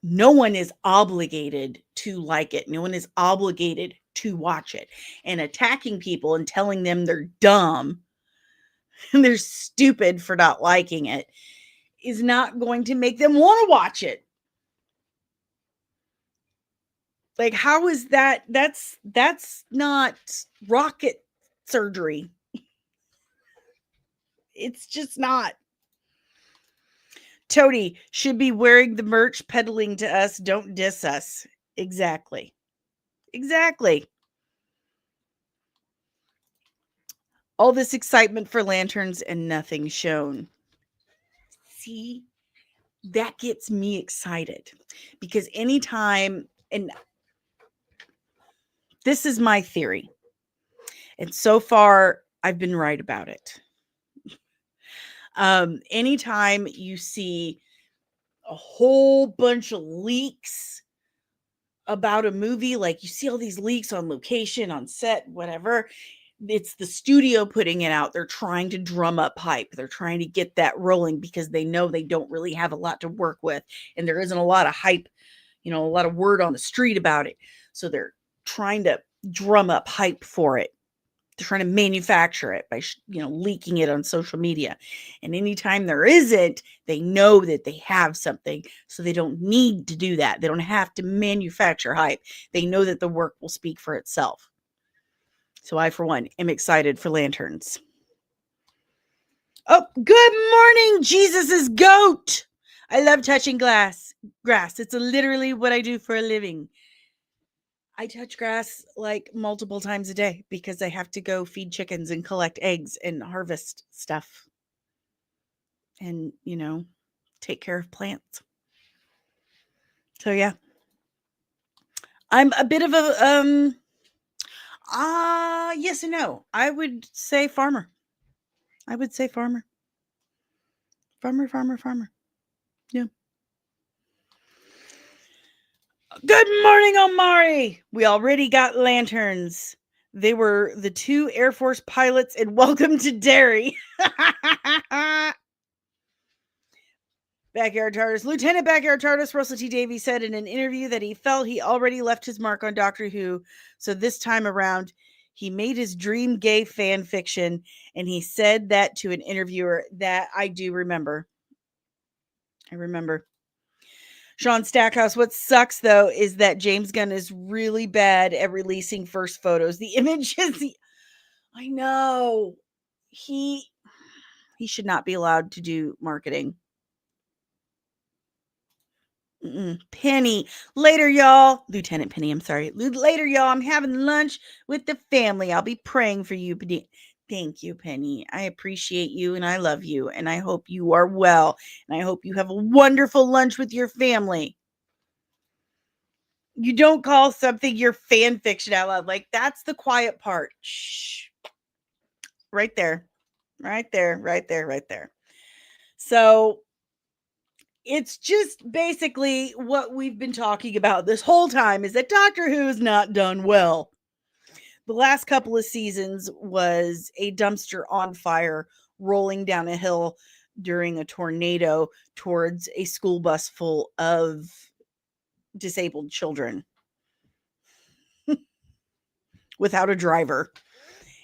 no one is obligated to like it. No one is obligated to watch it. And attacking people and telling them they're dumb and they're stupid for not liking it, is not going to make them want to watch it. Like, how is that? That's not rocket surgery. It's just not. Toady should be wearing the merch, peddling to us. Don't diss us. Exactly. Exactly. All this excitement for lanterns and nothing shown. See, that gets me excited because anytime, and this is my theory, and so far I've been right about it. Anytime you see a whole bunch of leaks about a movie, like you see all these leaks on location, on set, whatever, it's the studio putting it out. They're trying to drum up hype. They're trying to get that rolling because they know they don't really have a lot to work with. And there isn't a lot of hype, a lot of word on the street about it. So they're trying to drum up hype for it. They're trying to manufacture it by, leaking it on social media. And anytime there isn't, they know that they have something. So they don't need to do that. They don't have to manufacture hype. They know that the work will speak for itself. So I, for one, am excited for lanterns. Oh, good morning, Jesus's goat. I love touching grass. It's literally what I do for a living. I touch grass like multiple times a day because I have to go feed chickens and collect eggs and harvest stuff. And, take care of plants. So yeah. I'm a bit of a yes and no. I would say farmer. Farmer. Yeah. Good morning, Omari. We already got lanterns. They were the 2 Air Force pilots, and welcome to Derry. Backyard TARDIS. Lieutenant Backyard TARDIS Russell T. Davies said in an interview that he felt he already left his mark on Doctor Who, so this time around, he made his dream gay fan fiction, and he said that to an interviewer. That I do remember. I remember. Sean Stackhouse, what sucks, though, is that James Gunn is really bad at releasing first photos. The images, I know. He should not be allowed to do marketing. Penny. Later, y'all. Lieutenant Penny, I'm sorry. Later, y'all. I'm having lunch with the family. I'll be praying for you. Thank you, Penny. I appreciate you and I love you. And I hope you are well. And I hope you have a wonderful lunch with your family. You don't call something your fan fiction out loud. Like, that's the quiet part. Shh. Right there. Right there. Right there. Right there. So it's just basically what we've been talking about this whole time, is that Doctor Who's not done well. The last couple of seasons was a dumpster on fire rolling down a hill during a tornado towards a school bus full of disabled children without a driver.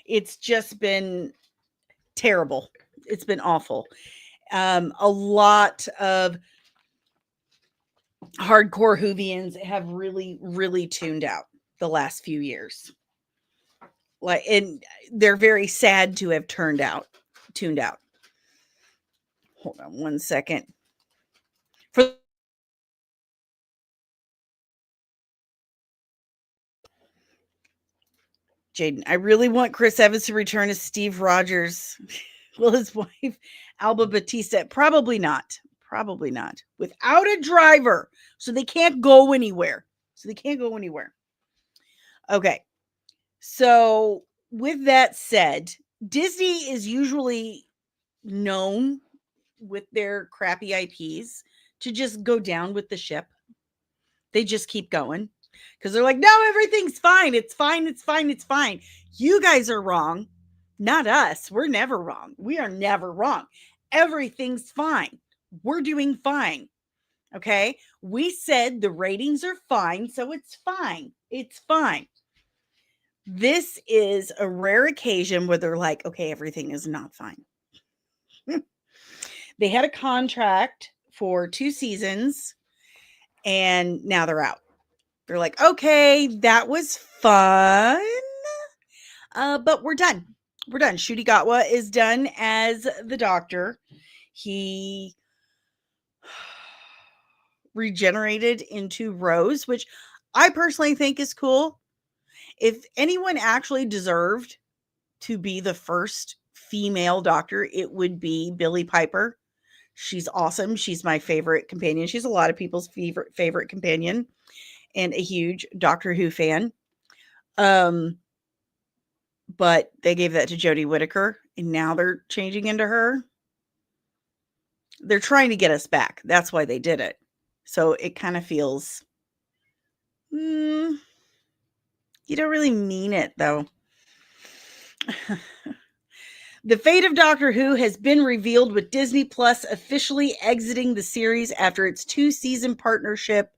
It's just been terrible. It's been awful. A lot of hardcore Whovians have really, really tuned out the last few years. And they're very sad to have tuned out. Hold on one second. Jaden, I really want Chris Evans to return as Steve Rogers. Will his wife, Alba Batista? Probably not. Without a driver. So they can't go anywhere. Okay. So with that said, Disney is usually known with their crappy IPs to just go down with the ship. They just keep going because they're like, no, everything's fine. It's fine. You guys are wrong. Not us. We're never wrong. We are never wrong. Everything's fine. We're doing fine. Okay. We said the ratings are fine. So it's fine. This is a rare occasion where they're like, okay, everything is not fine. They had a contract for 2 seasons, and now they're out. They're like, okay, that was fun, but we're done. We're done. Ncuti Gatwa is done as the Doctor. He regenerated into Rose, which I personally think is cool. If anyone actually deserved to be the first female Doctor, it would be Billie Piper. She's awesome. She's my favorite companion. She's a lot of people's favorite companion, and a huge Doctor Who fan. But they gave that to Jodie Whittaker, and now they're changing into her. They're trying to get us back. That's why they did it. So it kind of feels, you don't really mean it, though. The fate of Doctor Who has been revealed, with Disney Plus officially exiting the series after its 2-season partnership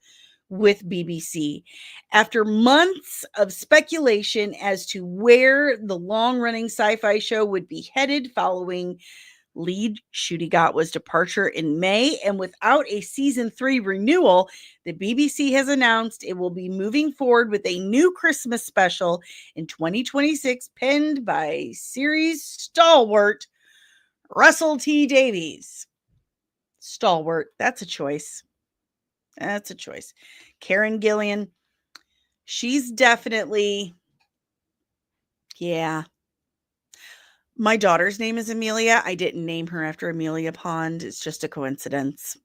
with BBC. After months of speculation as to where the long-running sci-fi show would be headed following lead Ncuti Gatwa's departure in May, and without a season 3 renewal, the BBC has announced it will be moving forward with a new Christmas special in 2026, penned by series stalwart Russell T Davies. Stalwart, that's a choice. That's a choice. Karen Gillan, she's definitely, yeah. My daughter's name is Amelia. I didn't name her after Amelia Pond. It's just a coincidence.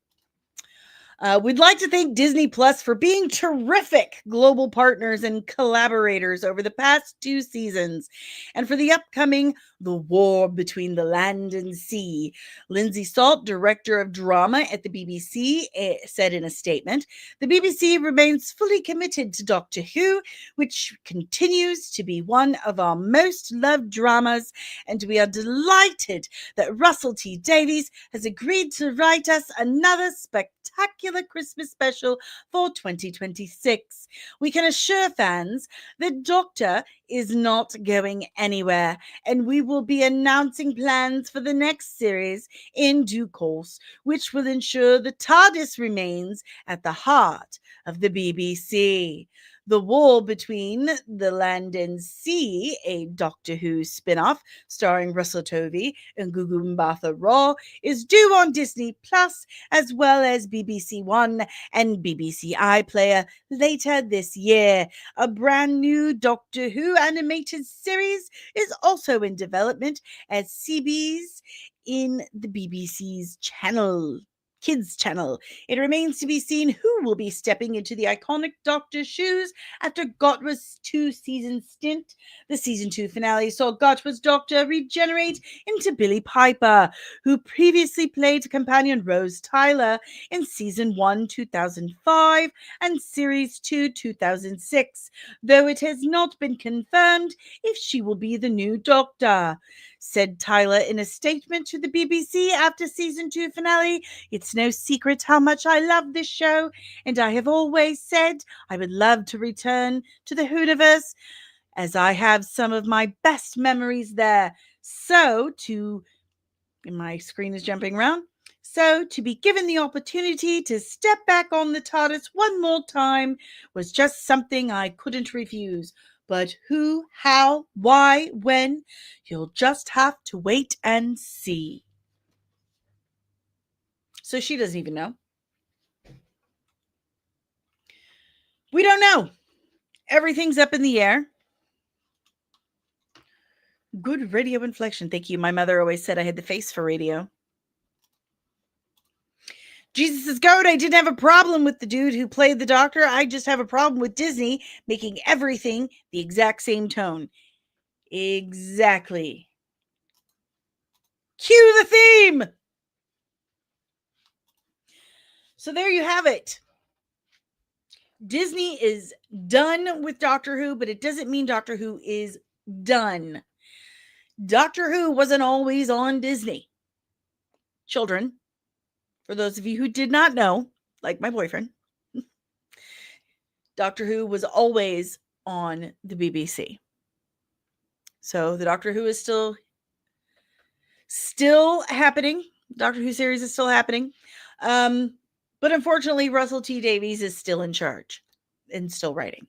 We'd like to thank Disney Plus for being terrific global partners and collaborators over the past 2 seasons, and for the upcoming The War Between the Land and Sea. Lindsay Salt, director of drama at the BBC, said in a statement, "The BBC remains fully committed to Doctor Who, which continues to be one of our most loved dramas, and we are delighted that Russell T Davies has agreed to write us another spectacular Christmas special for 2026. We can assure fans that Doctor is not going anywhere, and we will be announcing plans for the next series in due course, which will ensure the TARDIS remains at the heart of the BBC. The War Between the Land and Sea, a Doctor Who spin-off starring Russell Tovey and Gugu Mbatha Raw, is due on Disney Plus, as well as BBC One and BBC iPlayer later this year. A brand new Doctor Who animated series is also in development at CB's in the BBC's Kids channel. It remains to be seen who will be stepping into the iconic Doctor's shoes after Gatwa's 2-season stint. The season 2 finale saw Gatwa's Doctor regenerate into Billie Piper, who previously played companion Rose Tyler in season 1 2005 and series 2 2006, though it has not been confirmed if she will be the new Doctor. Said Tyler in a statement to the BBC after season 2 finale, "It's no secret how much I love this show, and I have always said I would love to return to the Whoniverse, as I have some of my best memories there. My screen is jumping around. So to be given the opportunity to step back on the TARDIS one more time was just something I couldn't refuse. But who, how, why, when, you'll just have to wait and see." So she doesn't even know. We don't know. Everything's up in the air. Good radio inflection. Thank you. My mother always said I had the face for radio. Jesus is goat. I didn't have a problem with the dude who played the Doctor. I just have a problem with Disney making everything the exact same tone. Exactly. Cue the theme. So there you have it. Disney is done with Doctor Who, but it doesn't mean Doctor Who is done. Doctor Who wasn't always on Disney. Children, for those of you who did not know, like my boyfriend, Doctor Who was always on the BBC. So the Doctor Who is still Still happening. Doctor Who series is still happening. But unfortunately, Russell T Davies is still in charge and still writing.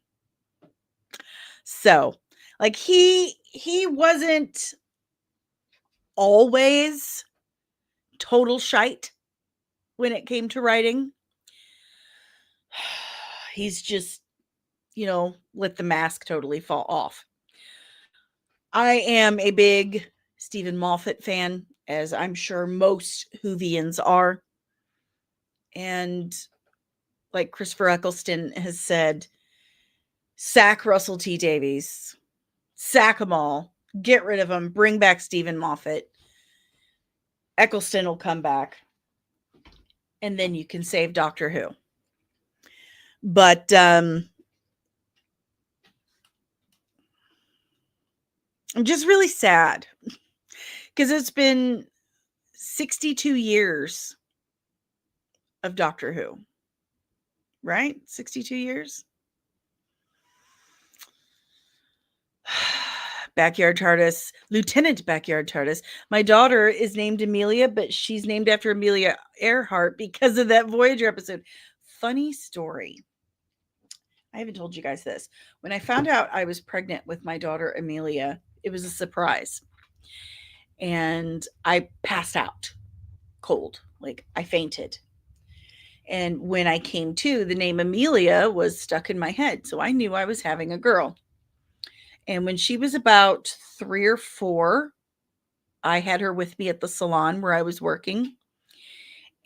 So, like he wasn't always total shite when it came to writing. He's just, let the mask totally fall off. I am a big Stephen Moffat fan, as I'm sure most Whovians are. And like Christopher Eccleston has said, sack Russell T Davies, sack them all, get rid of them, bring back Stephen Moffat. Eccleston will come back, and then you can save Doctor Who. But I'm just really sad because it's been 62 years of Doctor Who, right? 62 years. Backyard TARDIS, Lieutenant Backyard TARDIS. My daughter is named Amelia, but she's named after Amelia Earhart because of that Voyager episode. Funny story. I haven't told you guys this. When I found out I was pregnant with my daughter Amelia, it was a surprise. And I passed out cold. Like I fainted. And when I came to, the name Amelia was stuck in my head. So I knew I was having a girl. And when she was about 3 or 4, I had her with me at the salon where I was working.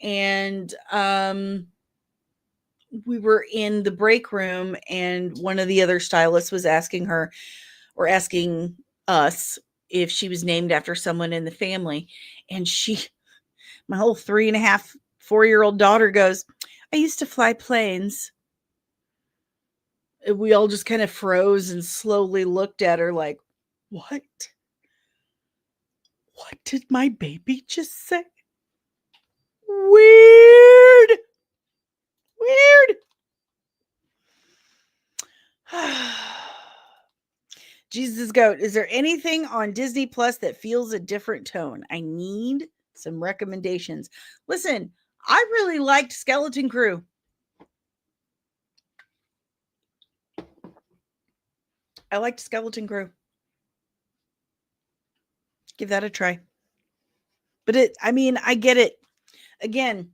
And we were in the break room, and one of the other stylists was asking her, or asking us, if she was named after someone in the family. And my whole 3.5, 4-year-old daughter goes, I used to fly planes. We all just kind of froze and slowly looked at her like, what? What did my baby just say? Weird. Jesus Goat, is there anything on Disney Plus that feels a different tone? I need some recommendations. Listen, I really liked Skeleton Crew. I liked Skeleton Crew. Give that a try. But I get it. Again,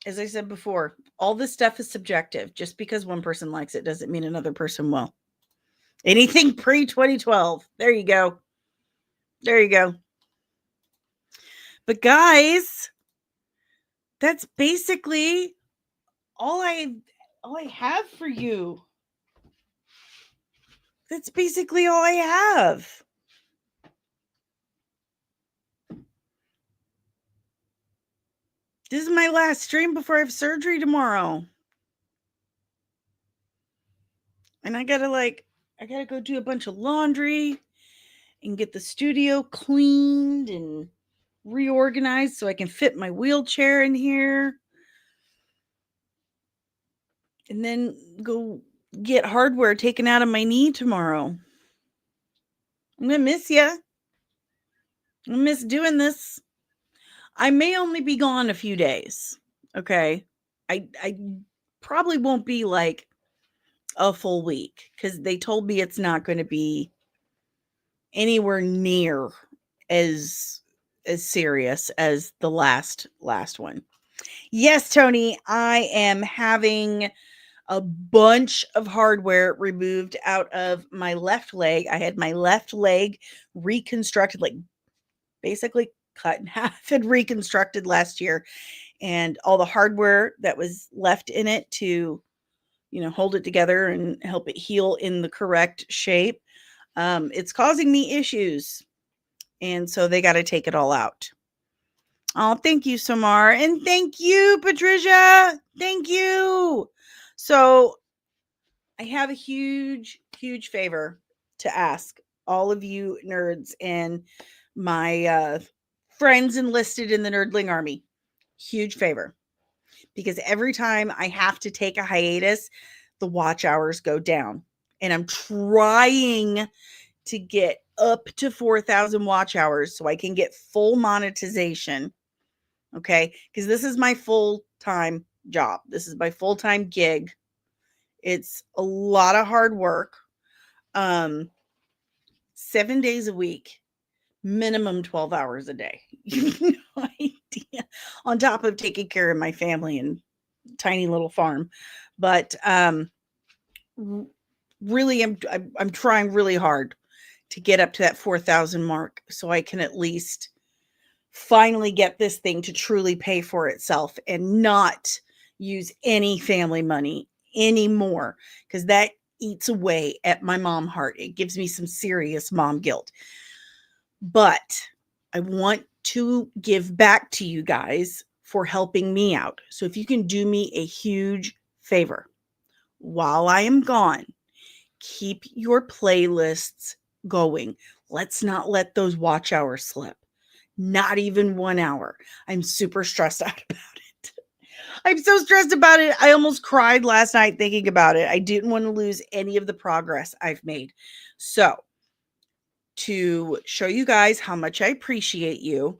as I said before, all this stuff is subjective. Just because one person likes it doesn't mean another person will. Anything pre-2012. There you go. But guys, that's basically all I have for you. That's basically all I have. This is my last stream before I have surgery tomorrow. And I gotta go do a bunch of laundry and get the studio cleaned and reorganized so I can fit my wheelchair in here. And then go get hardware taken out of my knee tomorrow. I'm gonna miss you. I miss doing this. I may only be gone a few days. Okay. I probably won't be like a full week because they told me it's not going to be anywhere near as serious as the last one. Yes, Tony, I am having a bunch of hardware removed out of my left leg. I had my left leg reconstructed, like basically cut in half and reconstructed last year. And all the hardware that was left in it to, hold it together and help it heal in the correct shape, it's causing me issues. And so they got to take it all out. Oh, thank you, Samar. And thank you, Patricia. Thank you. So I have a huge, huge favor to ask all of you nerds and my friends enlisted in the Nerdling Army. Huge favor. Because every time I have to take a hiatus, the watch hours go down. And I'm trying to get up to 4,000 watch hours so I can get full monetization. Okay. Because this is my full-time job. This is my full-time gig. It's a lot of hard work. 7 days a week, minimum 12 hours a day. You have no idea. On top of taking care of my family and tiny little farm. But really, I'm trying really hard to get up to that 4,000 mark so I can at least finally get this thing to truly pay for itself and not use any family money anymore, because that eats away at my mom heart. It gives me some serious mom guilt. But I want to give back to you guys for helping me out. So if you can do me a huge favor while I am gone, keep your playlists going. Let's not let those watch hours slip. Not even 1 hour. I'm super stressed out about it. I'm so stressed about it. I almost cried last night thinking about it. I didn't want to lose any of the progress I've made. So, to show you guys how much I appreciate you,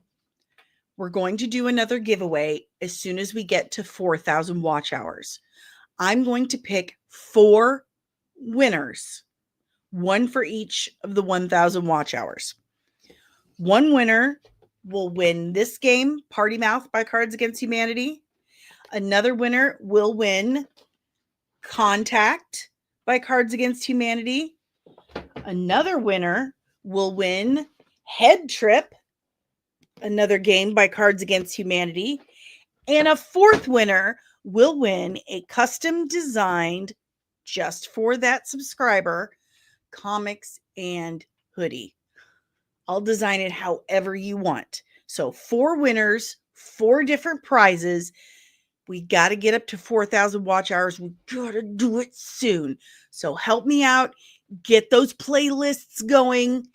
we're going to do another giveaway as soon as we get to 4,000 watch hours. I'm going to pick 4 winners, one for each of the 1,000 watch hours. One winner will win this game, Party Mouth by Cards Against Humanity. Another winner will win Contact by Cards Against Humanity. Another winner will win Head Trip, another game by Cards Against Humanity. And a 4th winner will win a custom designed, just for that subscriber, comics and hoodie. I'll design it however you want. So 4 winners, 4 different prizes. We got to get up to 4,000 watch hours. We got to do it soon. So help me out. Get those playlists going.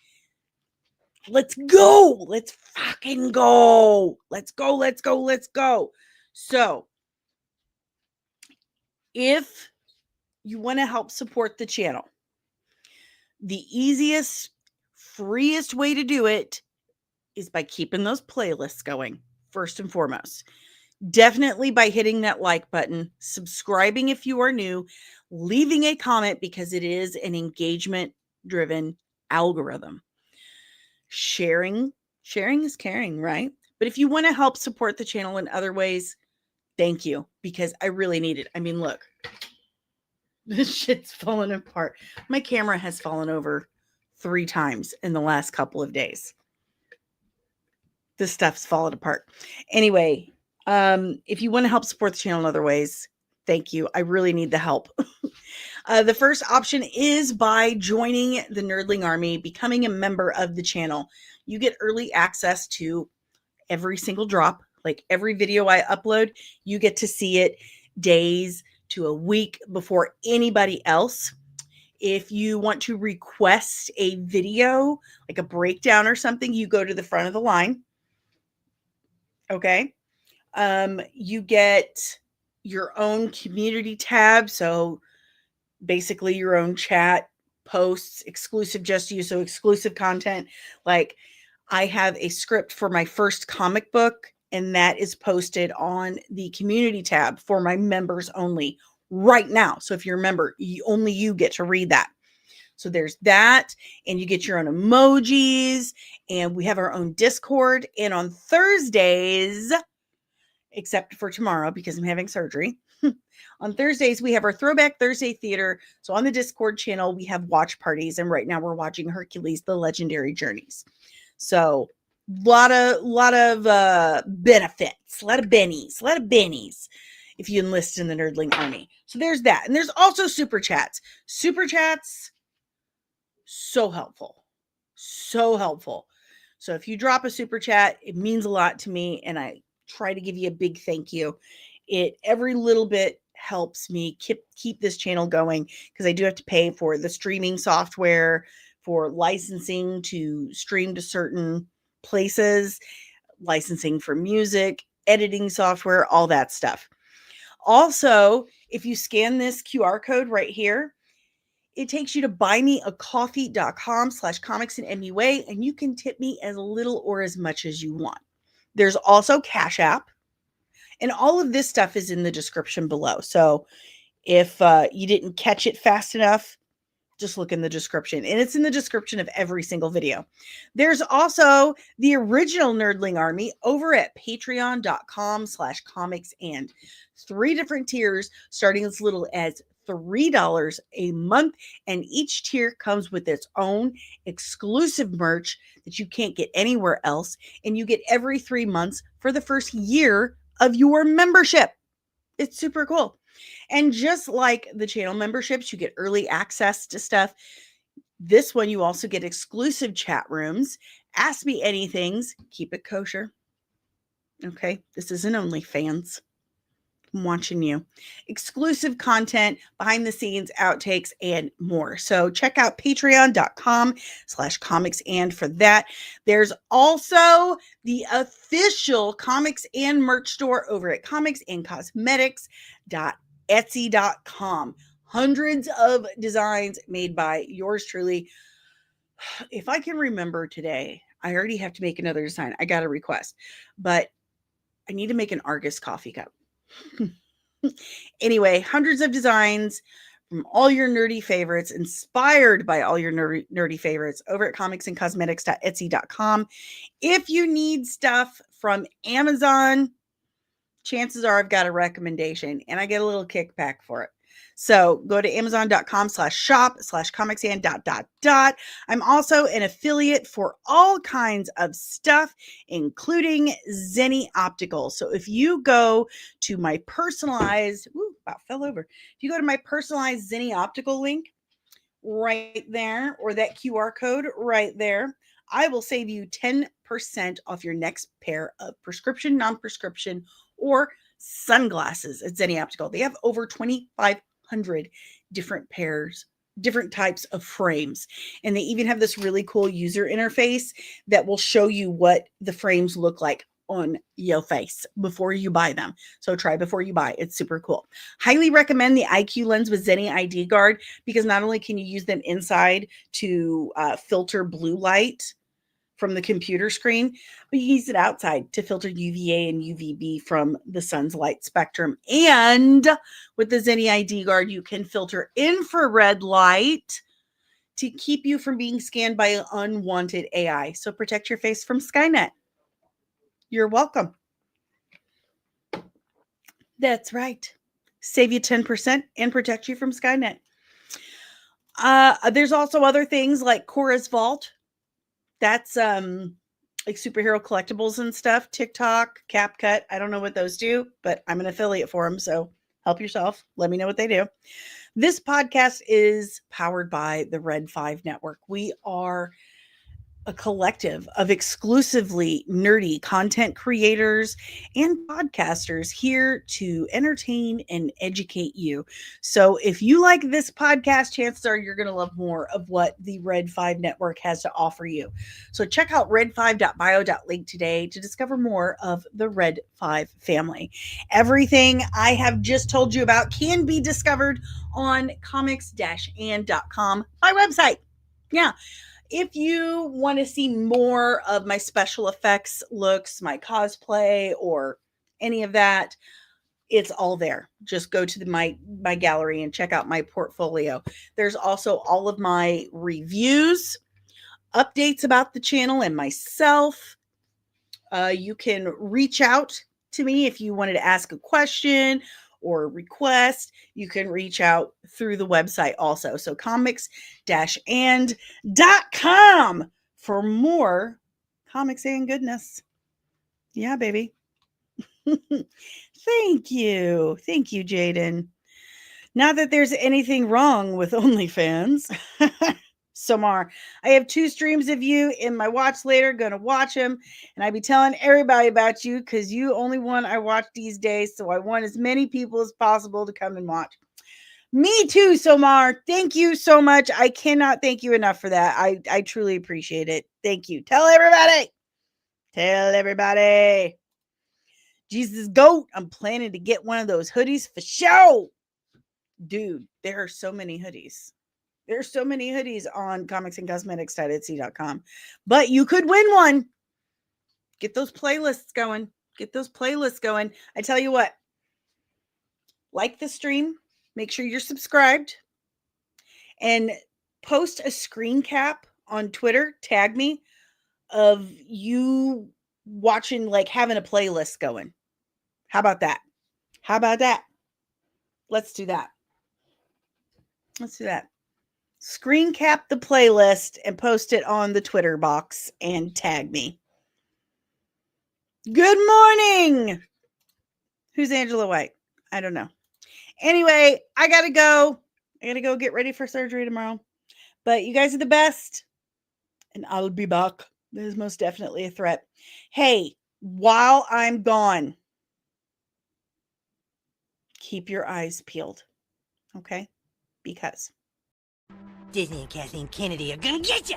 Let's go. Let's fucking go. Let's go. Let's go. Let's go. So if you want to help support the channel, the easiest, freest way to do it is by keeping those playlists going, first and foremost. Definitely by hitting that like button, subscribing if you are new, leaving a comment because it is an engagement-driven algorithm. Sharing is caring, right? But if you want to help support the channel in other ways, thank you, because I really need it. I mean, look, this shit's falling apart. My camera has fallen over 3 times in the last couple of days. This stuff's falling apart. Anyway, if you want to help support the channel in other ways, thank you. I really need the help. The first option is by joining the Nerdling Army, becoming a member of the channel. You get early access to every single drop, like every video I upload, you get to see it days to a week before anybody else. If you want to request a video, like a breakdown or something, you go to the front of the line. Okay. You get your own community tab. So basically your own chat, posts, exclusive just you. So exclusive content. Like I have a script for my first comic book, and that is posted on the community tab for my members only right now. So if you're a member, only you get to read that. So there's that, and you get your own emojis, and we have our own Discord. And on Thursdays, except for tomorrow because I'm having surgery, on Thursdays, we have our Throwback Thursday Theater. So on the Discord channel, we have watch parties, and right now we're watching Hercules, The Legendary Journeys. So lot of benefits, a lot of bennies if you enlist in the Nerdling Army. So there's that. And there's also super chats. Super chats, so helpful. So helpful. So if you drop a super chat, it means a lot to me, and I try to give you a big thank you. Every little bit helps me keep this channel going, because I do have to pay for the streaming software, for licensing to stream to certain places, licensing for music, editing software, all that stuff. Also, if you scan this QR code right here, It takes you to buymeacoffee.com/comics and MUA, and you can tip me as little or as much as you want. There's also Cash App, and all of this stuff is in the description below. So if you didn't catch it fast enough, just look in the description, and it's in the description of every single video. There's also the original Nerdling Army over at patreon.com/comics and 3 different tiers starting as little as $3 a month, and each tier comes with its own exclusive merch that you can't get anywhere else, and you get every 3 months for the first year of your membership. It's super cool. And just like the channel memberships, you get early access to stuff. This one, you also get exclusive chat rooms, ask me anythings, keep it kosher. Okay, this isn't OnlyFans. I'm watching you. Exclusive content, behind the scenes, outtakes, and more. So check out patreon.com/comics and for that. There's also the official comics and merch store over at comicsandcosmetics.etsy.com. Hundreds of designs made by yours truly. If I can remember today, I already have to make another design. I got a request, but I need to make an Argus coffee cup. Anyway, hundreds of designs from all your nerdy favorites, inspired by all your nerdy favorites over at comicsandcosmetics.etsy.com. If you need stuff from Amazon, chances are I've got a recommendation and I get a little kickback for it. So go to amazon.com/shop/comicsand ... I'm also an affiliate for all kinds of stuff, including Zenny Optical. So if you go to my personalized, about fell over. If you go to my personalized Zenny Optical link right there, or that QR code right there, I will save you 10% off your next pair of prescription, non-prescription, or sunglasses at Zenny Optical. They have over 2,500 different pairs, different types of frames. And they even have this really cool user interface that will show you what the frames look like on your face before you buy them. So try before you buy. It's super cool. Highly recommend the IQ lens with Zenny ID Guard, because not only can you use them inside to filter blue light from the computer screen, but you use it outside to filter UVA and UVB from the sun's light spectrum. And with the Zenny ID Guard, you can filter infrared light to keep you from being scanned by unwanted AI. So protect your face from Skynet. You're welcome. That's right. Save you 10% and protect you from Skynet. There's also other things like Cora's Vault. That's like superhero collectibles and stuff. TikTok, CapCut. I don't know what those do, but I'm an affiliate for them. So help yourself. Let me know what they do. This podcast is powered by the Red 5 Network. We are a collective of exclusively nerdy content creators and podcasters here to entertain and educate you. So if you like this podcast, chances are you're going to love more of what the Red 5 Network has to offer you. So check out red5.bio.link today to discover more of the Red 5 family. Everything I have just told you about can be discovered on comics-and.com, my website. Yeah. If you want to see more of my special effects looks, my cosplay, or any of that, it's all there. Just go to my gallery and check out my portfolio. There's also all of my reviews, updates about the channel and myself. You can reach out to me if you wanted to ask a question or request. You can reach out through the website also. So comics-and.com for more comics and goodness. Yeah, baby. Thank you. Thank you, Jaden. Not that there's anything wrong with OnlyFans. Somar, I have 2 streams of you in my watch later. Gonna watch them, and I be telling everybody about you because you only one I watch these days. So I want as many people as possible to come and watch. Me too, Somar. Thank you so much. I cannot thank you enough for that. I truly appreciate it. Thank you. Tell everybody. Tell everybody. Jesus Goat. I'm planning to get one of those hoodies for show. Dude, there are so many hoodies. There's so many hoodies on comicsandcosmetics.etsy.com, but you could win one. Get those playlists going. Get those playlists going. I tell you what, like the stream, make sure you're subscribed, and post a screen cap on Twitter, tag me, of you watching, like having a playlist going. How about that? How about that? Let's do that. Let's do that. Screen cap the playlist and post it on the Twitter box and tag me. Good morning. Who's Angela White? I don't know. Anyway, I gotta go. I gotta go get ready for surgery tomorrow. But you guys are the best. And I'll be back. That is most definitely a threat. Hey, while I'm gone, keep your eyes peeled. Okay? Because Disney and Kathleen Kennedy are gonna get you!